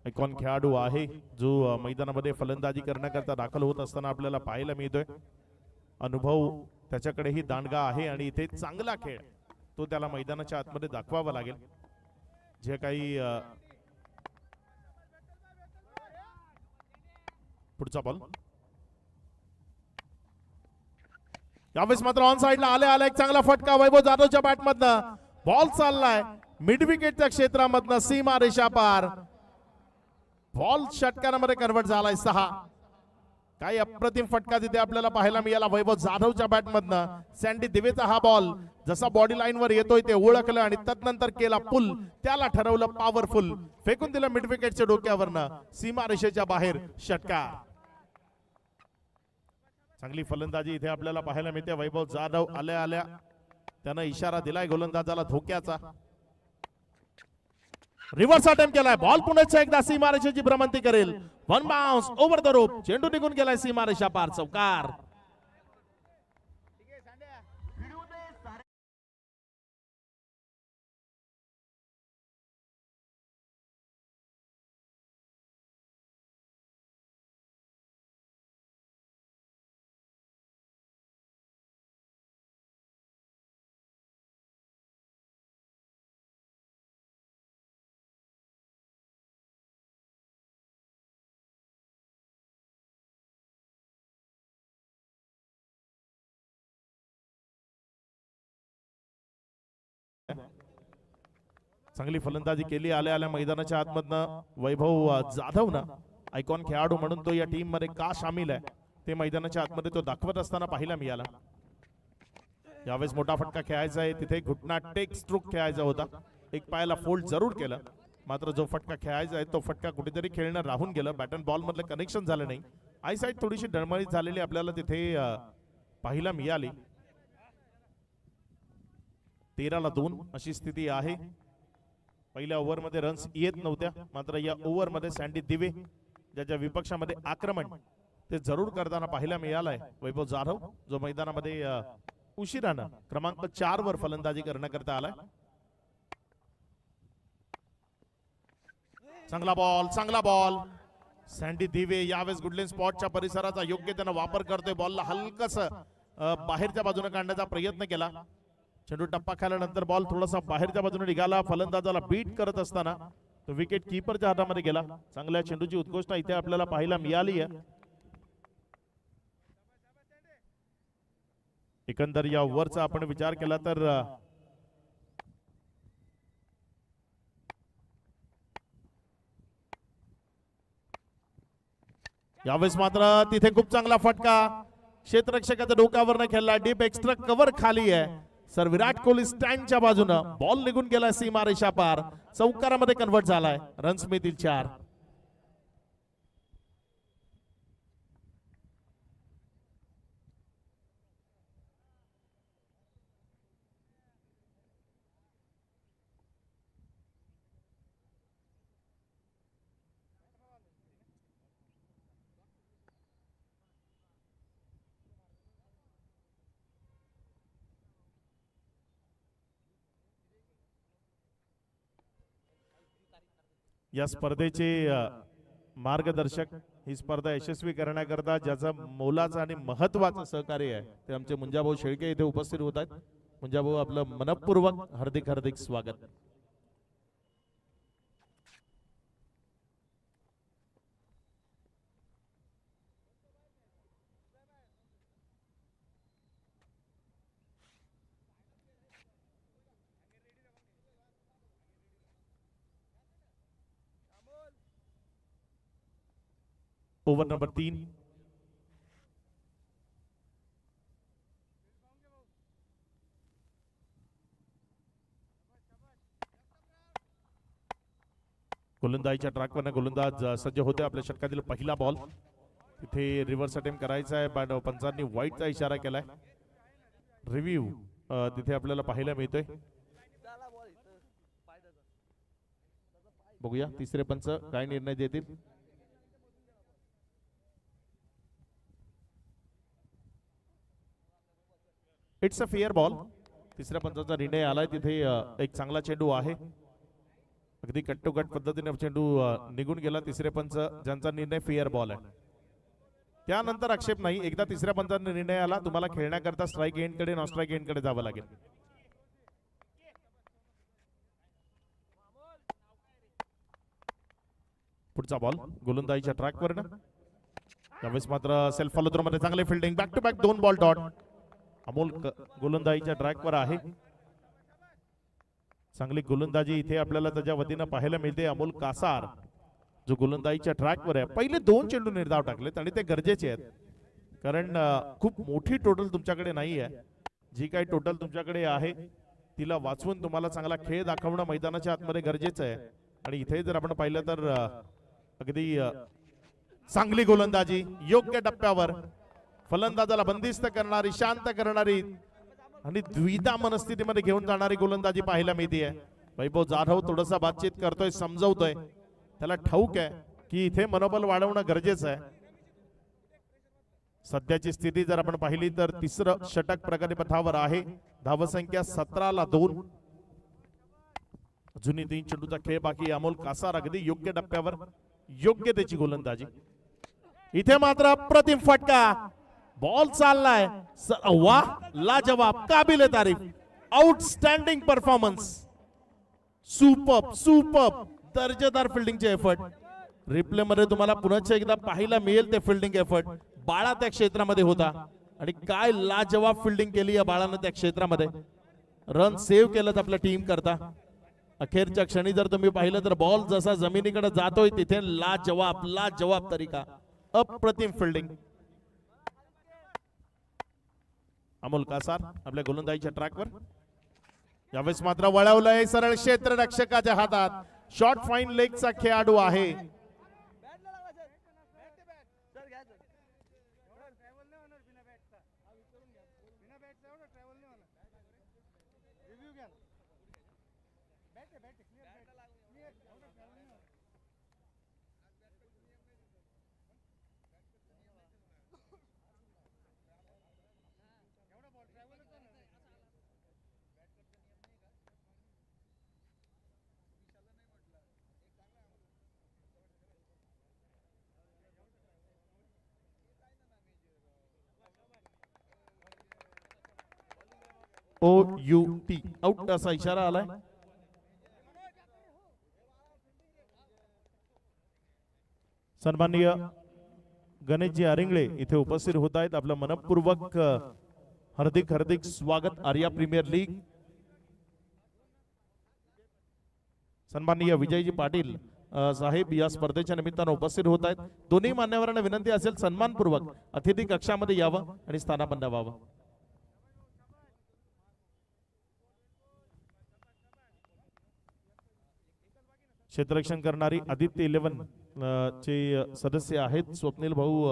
S5: आयकॉन खेळाडू आहे जो मैदानामध्ये फलंदाजी करण्याकरता दाखल होत असताना आपल्याला पाहायला मिळतोय. अनुभव त्याच्याकडेही दांडगा आहे आणि इथे चांगला खेळ तो त्याला मैदानाच्या आतमध्ये दाखवावा लागेल. जे काही पुढचा बॉल यावेळेस मात्र ऑन साइडला आले एक चांगला फटका वैभव जाधवच्या बॅटमधनं. बॉल चाललाय मिड विकेटच्या क्षेत्रामधनं सीमा रेषा पार. बॉल षटकारामध्ये कन्वर्ट झालाय 6. काही अप्रतिम फटका तिथे आपल्याला पाहायला मिळाला वैभव जाधवच्या बॅटमधनं. सँडी दिवेचा हा बॉल जसा बॉडी लाईन वर येतोय ते ओळखलं आणि तदनंतर केला पुल. त्याला ठरवलं पॉवरफुल, फेकून दिलं मिड विकेटच्या डोक्यावरनं. सीमा रेषेच्या बाहेर षटकार. चांगली फलंदाजी इथे आपल्याला पाहायला मिळते. वैभव जाधव आल्या त्यानं इशारा दिलाय गोलंदाजाला धोक्याचा. रिव्हर्स अटेम्प्ट केलाय. बॉल पुन्हा एकदा सीमारेषेची भ्रमंती करेल. One bounce over the rope. चेंडू निघून गेलाय सीमारेषा पार. चौकार. चांगली फलंदाजी केली आल्या मैदानाच्या आतमधनं वैभव जाधवनं. आयकॉन खेळाडू म्हणून तो या टीम मध्ये का सामील आहे ते मैदानाच्या आतमध्ये तो दाखवत असताना पाहायला मिळाला. यावेळेस मोठा फटका खेळायचा आहे. तिथे घुटना टेक स्ट्रोक खेळायचा होता. एक पायाला फोल्ड जरूर केलं, मात्र जो फटका खेळायचा आहे तो फटका कुठेतरी खेळणं राहून गेलं. बॅट अँड बॉल मधलं कनेक्शन झालं नाही. आय साईड थोडीशी डळमळीत झालेली आपल्याला तिथे पाहायला मिळाली. 13-2 अशी स्थिती आहे. पहिल्या ओव्हरमध्ये रन्स येत नव्हत्या, मात्र या ओव्हरमध्ये सँडी दिवे ज्याच्या विपक्षामध्ये आक्रमण ते जरूर करताना पाहायला मिळालंय. वैभव जाधव जो मैदानामध्ये उशिरानं क्रमांक 4 वर फलंदाजी करण्याकरता आलाय. चांगला बॉल सँडी दिवे यावेळेस गुडलेन स्पॉटच्या परिसराचा योग्य त्यानं वापर करतोय. बॉलला हलकस बाहेरच्या बाजूने काढण्याचा प्रयत्न केला. चेंडू टप्पा खाल्यानंतर बॉल थोडासा बाहेरच्या बाजूने निघाला. फलंदाजाला बीट करत असताना तो विकेट कीपरच्या हातामध्ये गेला. चांगल्या चेंडूची उत्कृष्टता इथे आपल्याला पाहायला मिळाली आहे. एकंदर या ओव्हरचा आपण विचार केला तर यावेळेस मात्र तिथे खूप चांगला फटका क्षेत्ररक्षकाच्या डोक्यावरनं खेळला. डीप एक्स्ट्रा कव्हर खाली आहे. सर विराट कोहली स्टँडच्या बाजूनं बॉल निघून गेला सीमारेषा पार. चौकारामध्ये कन्वर्ट झालाय. रन्स मिळतील 4. या स्पर्धेचे मार्गदर्शक, ही स्पर्धा यशस्वी करण्याकरता ज्याचं मोलाचं आणि महत्वाचं सहकार्य आहे ते आमचे मुंजाभाऊ शेळके इथे उपस्थित होत आहेत. मुंजाभाऊ आपलं मनपूर्वक हार्दिक स्वागत. Over number 3. गोलंदाजीच्या ट्रॅकवर गोलंदाज सज्ज होते. आपल्या षटकातील पहिला बॉल तिथे रिव्हर्स अटेम्प्ट करायचा आहे. पण पंचांनी वाईटचा इशारा केलाय. रिव्ह्यू तिथे आपल्याला पाहायला मिळतोय. बघूया तिसरे पंच काय निर्णय देतील. It's a fair ball. तिसऱ्या पंचाचा निर्णय आलाय. तिथे एक चांगला चेंडू आहे. अगदी कट्टोकट पद्धतीने चेंडू निघून गेला. तिसरे पंच ज्यांचा निर्णय फेअर बॉल आहे त्यानंतर आक्षेप नाही. एकदा तिसऱ्या पंचाचा निर्णय आला तुम्हाला खेळण्याकरता स्ट्राईक एंड कडे नॉन स्ट्राईक एंड कडे जावं लागेल. पुढचा बॉल गोलंदाजीच्या ट्रॅकवर ना. त्यावेळेस मात्र सेल्फ फॉलो थ्रो मध्ये चांगले fielding. Back to back 2 ball dot. Amol गोलंदाजीच्या ट्रॅकवर आहे. चांगली गोलंदाजी इथे आपल्याला त्याच्या वतीनं पाहायला मिळते. अमोल कासार जो गोलंदाजीच्या ट्रॅकवर आहे. पहिले 2 चेंडू निर्धाव टाकलेत आणि ते गरजेचे आहेत कारण खूप मोठी टोटल तुमच्याकडे नाही आहे. जी काही टोटल तुमच्याकडे आहे तिला वाचवून तुम्हाला चांगला खेळ दाखवणं मैदानाच्या आतमध्ये गरजेचं आहे. आणि इथे जर आपण पाहिलं तर अगदी चांगली गोलंदाजी योग्य टप्प्यावर फलंदाजाला बंदिस्त करणारी, शांत करणारी आणि द्विधा मनस्थितीमध्ये घेऊन जाणारी गोलंदाजी पाहायला मिळते. वैभव जाधव थोडासा बातचीत करतोय, समजवतोय. त्याला ठाऊक आहे की इथे मनोबल वाढवणं गरजेचं आहे. सध्याची स्थिती जर आपण पाहिली तर तिसरं षटक प्रगतीपथावर आहे. धावसंख्या 17-2. अजूनही 3 चेंडूचा खेळ बाकी. अमोल कासार अगदी योग्य टप्प्यावर योग्य त्याची गोलंदाजी. इथे मात्र अप्रतिम फटका. बॉल चाललाय. वाह, लाजवाब, काबिले तारीफ, आउटस्टँडिंग परफॉर्मन्स, सुपर्ब दर्जेदार फिल्डिंगचे एफर्ट. रिप्ले मध्ये तुम्हाला पुन्हा एकदा पाहायला मिळेल ते फिल्डिंग एफर्ट. बाळा त्या क्षेत्रामध्ये होता आणि काय लाजवाब फिल्डिंग केली या बाळानं त्या क्षेत्रामध्ये. रन सेव्ह केलं आपल्या टीम करता. अखेरच्या क्षणी जर तुम्ही पाहिलं तर बॉल जसा जमिनीकडे जातोय तिथे लाजवाब तरीका, अप्रतिम फिल्डिंग. अमोल कासार आपल्या गोलंदाजीच्या ट्रॅकवर. यावेळेस मात्र वळवलंय सरळ क्षेत्ररक्षकाच्या हातात. शॉर्ट फाईन लेगचा खेळाडू आहे. OUT आउट असा इशारा आलाय. सन्माननीय गणेशजी आरिंगळे इथे उपस्थित होत आहेत. आपलं मनपूर्वक हार्दिक स्वागत आर्या प्रीमियर लीग. सन्माननीय विजयजी पाटील साहेब या स्पर्धेच्या निमित्तानं उपस्थित होत आहेत. दोन्ही मान्यवरांना विनंती असेल सन्मानपूर्वक अतिथी कक्षामध्ये यावं आणि स्थानापन्न व्हावं. क्षेत्ररक्षण करणारी आदित्य 11 चे सदस्य आहेत स्वप्नील भाऊ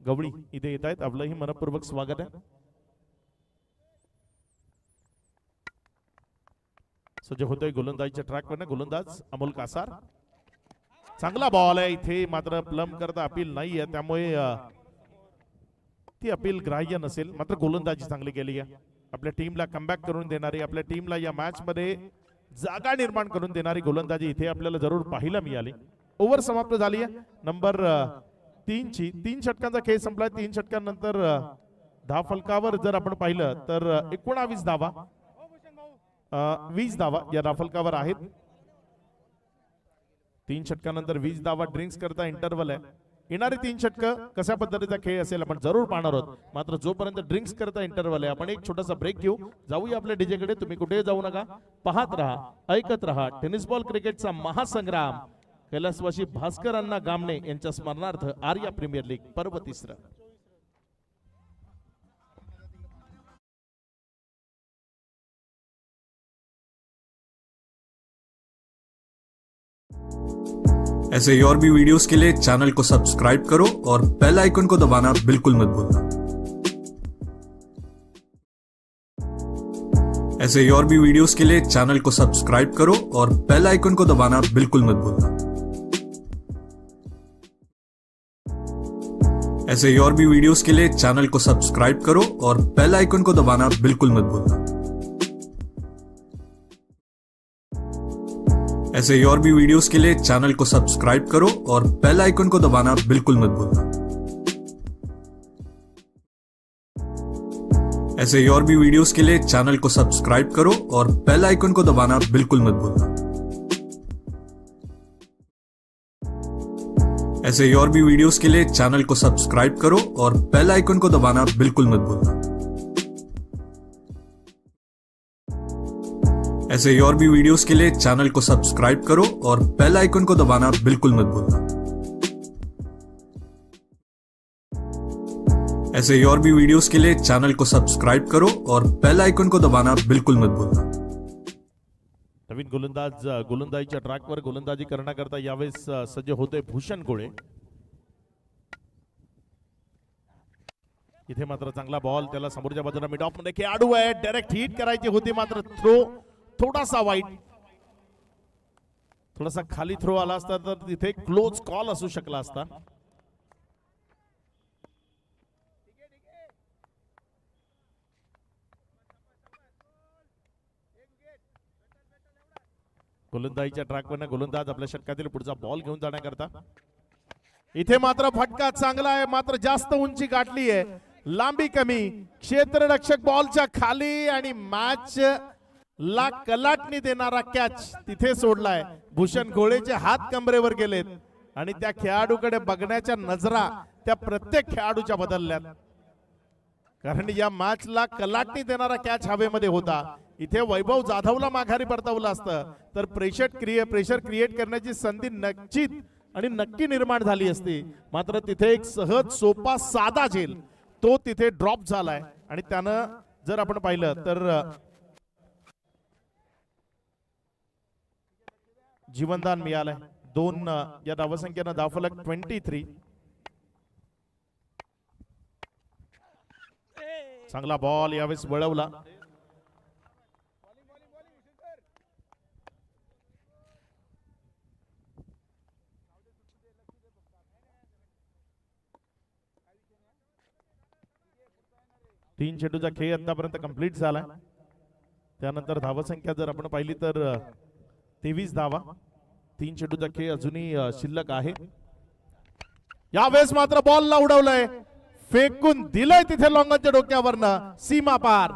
S5: गवळी इथे येत आहेत. आपलंही मनपूर्वक स्वागत आहे. सज्ज होतोय गोलंदाजीच्या ट्रॅकवर. गोलंदाज अमोल कासार. चांगला बॉल आहे. इथे मात्र प्लम करता अपील नाही आहे त्यामुळे ती अपील ग्राह्य नसेल. मात्र गोलंदाजी चांगली केली आहे. आपल्या टीमला कमबॅक करून देणारी, आपल्या टीमला या मॅच मध्ये जागा निर्माण करून देणारी गोलंदाजी इथे आपल्याला जरूर पाहायला मिळाली. ओव्हर समाप्त झाली आहे नंबर 3 ची. 3 षटकांचा खेळ संपलाय. 3 षटकांनंतर धाव फलकावर जर आपण पाहिलं तर 19 धावा 20 धावा या धाव फलकावर आहेत. 3 षटकानंतर 20 धावा ड्रिंक्स करता इंटरव्हल आहे. येणारे 3 षटक कशा पद्धतीचा खेळ असेल आपण जरूर पाहणार आहोत. मात्र जोपर्यंत ड्रिंक्स करता इंटरव्हल आहे आपण एक छोटासा ब्रेक घेऊ. जाऊया आपल्या डीजे कडे. तुम्ही कुठे जाऊ नका. पाहत रहा, ऐकत रहा. टेनिस बॉल क्रिकेटचा महासंग्राम. कैलासवासी भास्कर अण्णा गामणे यांच्या स्मरणार्थ आर्या प्रीमियर लीग पर्व 3.
S6: ऐसे ही और भी वीडियोस के लिए चैनल को सब्सक्राइब करो और बेल आइकन को दबाना बिल्कुल मत भूलना। ऐसे ही और भी वीडियोस के लिए चैनल को सब्सक्राइब करो और बेल आइकन को दबाना बिल्कुल मत भूलना। ऐसे ही और भी वीडियोस के लिए चैनल को सब्सक्राइब करो और बेल आइकन को दबाना बिल्कुल मत भूलना। ऐसे ही और भी वीडियोस के लिए चैनल को सब्सक्राइब करो और बेल आइकन को दबाना बिल्कुल मत भूलना। ऐसे ही और भी वीडियोस के लिए चैनल को सब्सक्राइब करो और बेल आइकन को दबाना बिल्कुल मत भूलना। ऐसे ही और भी वीडियोस के लिए चैनल को सब्सक्राइब करो और बेल आइकन को दबाना बिल्कुल मत भूलना। ऐसे ही और भी वीडियोस के लिए चैनल को सब्सक्राइब करो और बेल आइकन को दबाना बिल्कुल मत भूलना। ऐसे ही और भी वीडियोस के लिए चैनल को सब्सक्राइब करो और बेल आइकन को दबाना बिल्कुल मत भूलना।
S5: नवीन गोलंदाज गोलंदाजीच्या ट्रॅकवर गोलंदाजी करण्याकरता यावेळेस सज्ज होते भूषण गोळे. इथे मात्र चांगला बॉल, त्याला समोरच्या बाजूला मिड ऑफ मध्ये खेळाडू आहे, डायरेक्ट हिट करायची होती मात्र थ्रो थोडासा वाईट, थोडासा खाली थ्रो आला असता तर तिथे क्लोज कॉल असू शकला असता. गोलंदाजीच्या ट्रॅकवर गोलंदाज आपल्या षटकातील पुढचा बॉल घेऊन जाण्याकरता. इथे मात्र फटका चांगला आहे, मात्र जास्त उंची गाठली आहे, लांबी कमी, क्षेत्ररक्षक बॉलच्या खाली आणि मॅच ला कलाटणी देणारा कॅच तिथे सोडलाय. भूषण गोळेचे हात कमरेवर गेलेत आणि त्या खेळाडूकडे बघण्याच्या नजरा त्या प्रत्येक खेळाडूच्या बदलल्यात, कारण या मॅचला कलाटणी देणारा कॅच हवेमध्ये होता. इथे वैभव जाधवला माघारी परतवलं असतं तर प्रेशर क्रिएट करण्याची संधी नक्की निर्माण झाली असती. मात्र तिथे एक सहज सोपा साधा झेल तो तिथे ड्रॉप झालाय आणि त्यानं जर आपण पाहिलं तर जीवनदान मिळालंय. 2 या धावसंख्येनं धावफलक 23. चांगला बॉल यावेळेस वळवला. तीन चेंडूचा खेळ आतापर्यंत कंप्लीट झालाय. त्यानंतर धावसंख्या जर आपण पाहिली तर 23 धावा. 3 चेंडूचा खेळ अजूनही शिल्लक आहे. यावेळेस मात्र बॉलला उडवलंय, फेकून दिलंय तिथे लॉंगनच्या डोक्यावरनं सीमा पार.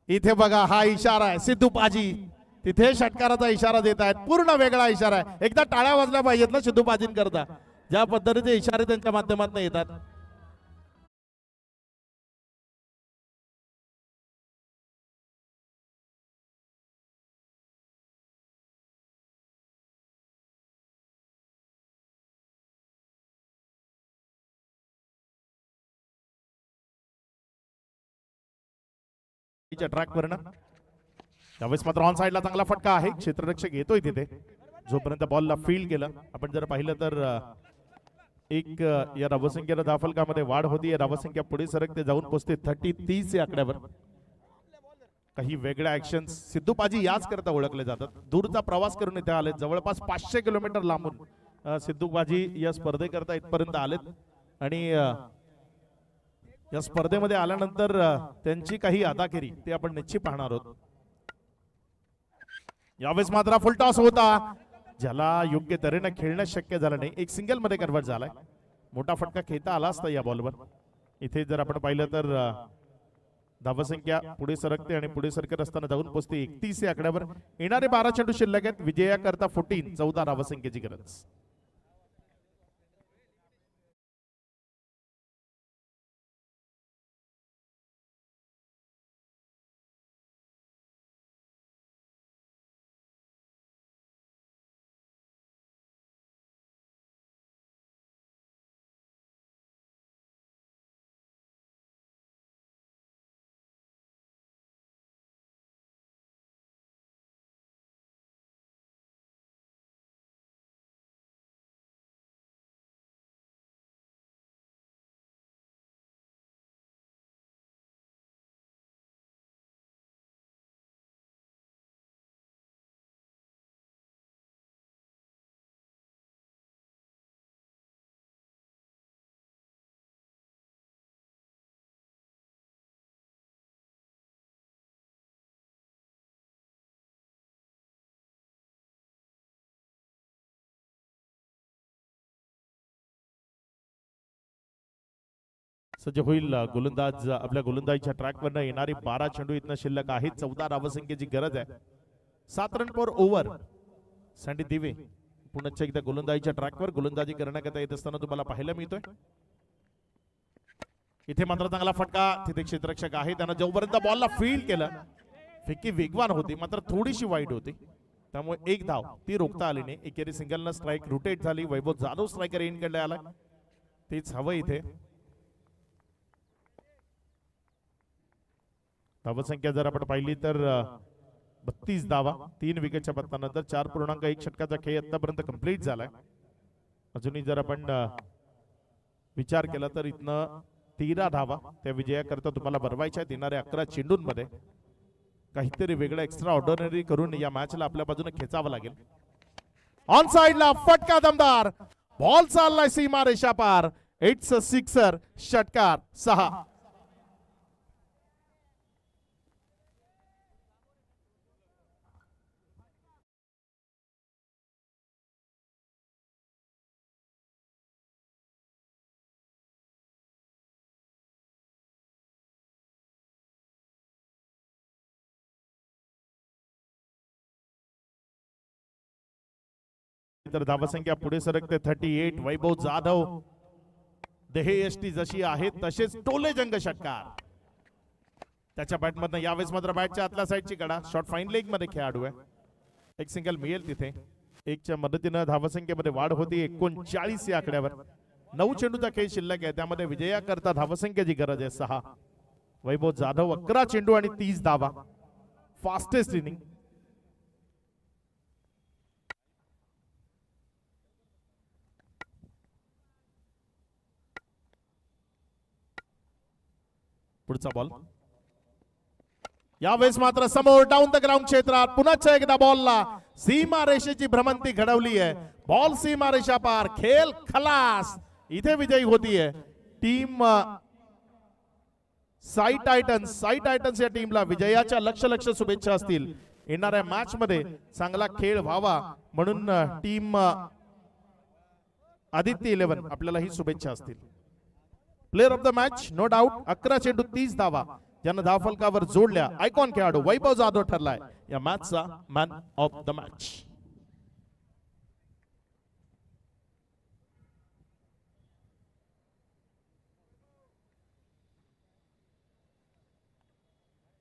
S5: इथे बघा हा इशारा आहे सिद्धू पाजी, तिथे षटकाराचा इशारा देत आहेत. पूर्ण वेगळा इशारा आहे. एकदा टाळ्या वाजल्या पाहिजेत ना सिद्धू पाजींकरता, ज्या पद्धतीचे इशारे त्यांच्या माध्यमातून येतात. ट्रॅकवर ना त्यावेळेस मात्र ऑन साइडला चांगला फटका आहे. क्षेत्ररक्षक येतोय तिथे, जोपर्यंत बॉलला फील्ड केलं. आपण जर पाहिलं तर एक या धावसंख्येला धावफलकामध्ये वाढ होती. या धावसंख्या पुढे सरकते जाऊन पोहोचते 30 या आकड्यावर. काही वेगळ्या ऍक्शन सिद्धू पाजी याच करता ओळखले जातात. दूरचा प्रवास करून इथे आले, जवळपास 500 किलोमीटर लांबून सिद्धू पाजी या स्पर्धेकरता इथपर्यंत आलेत आणि या स्पर्धेमध्ये आल्यानंतर त्यांची काही अदागिरी ते आपण निश्चित पाहणार आहोत. यावेळेस मात्र फुल टॉस होता, ज्याला योग्य तऱ्हेने खेळणं शक्य झालं नाही. एक सिंगल मध्ये कन्वर्ट झालाय. मोठा फटका खेळता आला असता या बॉलवर. इथे जर आपण पाहिलं तर धावसंख्या पुढे सरकते आणि पुढे सरकत असताना जाऊन पोहोचते 31 या आकड्यावर. येणारे 12 चेंडू शिल्लक आहेत. विजयाकरता 14 धावसंख्येची गरज. सज्ज होईल गोलंदाज आपल्या गोलंदाजीच्या ट्रॅकवरनं येणारी 12 चेंडू इथनं शिल्लक आहेत. 14 धावसंख्येची गरज आहे. 7 रन पर ओव्हर. सँडी दिवे पुन्हा एकदा गोलंदाजीच्या ट्रॅकवर गोलंदाजी करण्याकरता येत असताना तुम्हाला पाहायला मिळतोय. इथे मात्र चांगला फटका. तिथे क्षेत्ररक्षक आहे, त्यानं जोपर्यंत बॉलला फील्ड केलं, फिक्की वेगवान होती मात्र थोडीशी वाईट होती, त्यामुळे एक धाव ती रोखता आली नाही. एकेरी सिंगलनं स्ट्राईक रोटेट झाली. वैभव जाधव स्ट्रायकर एंड कडे आला. तेच हवं इथे. धावसंख्या जर आपण पाहिली तर 32 धावा 3 विकेटच्या पत्त्यानंतर 4.1 षटकाचा खेळ आतापर्यंत कंप्लीट झालाय. अजूनही जर आपण विचार केला तर इथनं 13 धावा त्या विजयाकरता तुम्हाला भरवायच्या. येणाऱ्या 11 चेंडूंमध्ये काहीतरी वेगळं एक्स्ट्रा ऑर्डिनरी करून या मॅचला आपल्या बाजूने खेचावं लागेल. ऑन साइडला फटका दमदार. बॉल चाललाय सीमा रेषा पार. It's a sixer. षटकार 6. तर धावसंख्या पुढे सरकते 38. वैभव जाधव देहयष्टी जशी आहे तसेच टोले जंग षटकार. त्याच्या बॅटमधनं यावेळेस मात्र बॅटच्या आतल्या साईडची कडा. शॉर्ट फाईन लेग मध्ये खेळाडू आहे. एक सिंगल मिळेल तिथे. 1च्या मदतीनं धावसंख्येमध्ये वाढ होती 39 या आकड्यावर. 9 चेंडूचा खेळ शिल्लक आहे, त्यामध्ये विजयाकरता धावसंख्येची गरज आहे 6. वैभव जाधव 11 चेंडू आणि 30 धावा. Fastest inning. पुढचा बॉल यावेळेस मात्र समोर डाऊन द ग्राउंड क्षेत्रात पुन्हा एकदा बॉलला सीमा रेषेची भ्रमंती घडवली आहे. बॉल सीमा रेषा पार. खेळ खलास. इथे विजयी होतीये टीम साई टायटन्स या टीमला विजयाच्या लक्ष शुभेच्छा असतील. येणाऱ्या मॅच मध्ये चांगला खेळ व्हावा म्हणून टीम आदित्य 11 आपल्याला ही शुभेच्छा असतील. Player of the match no doubt. 11 चेंडू 30 धावा ज्यानं धावफलकावर जोडल्या. आयकॉन खेळाडू वैभव जाधव ठरलाय या मॅचचा मॅन ऑफ द मॅच.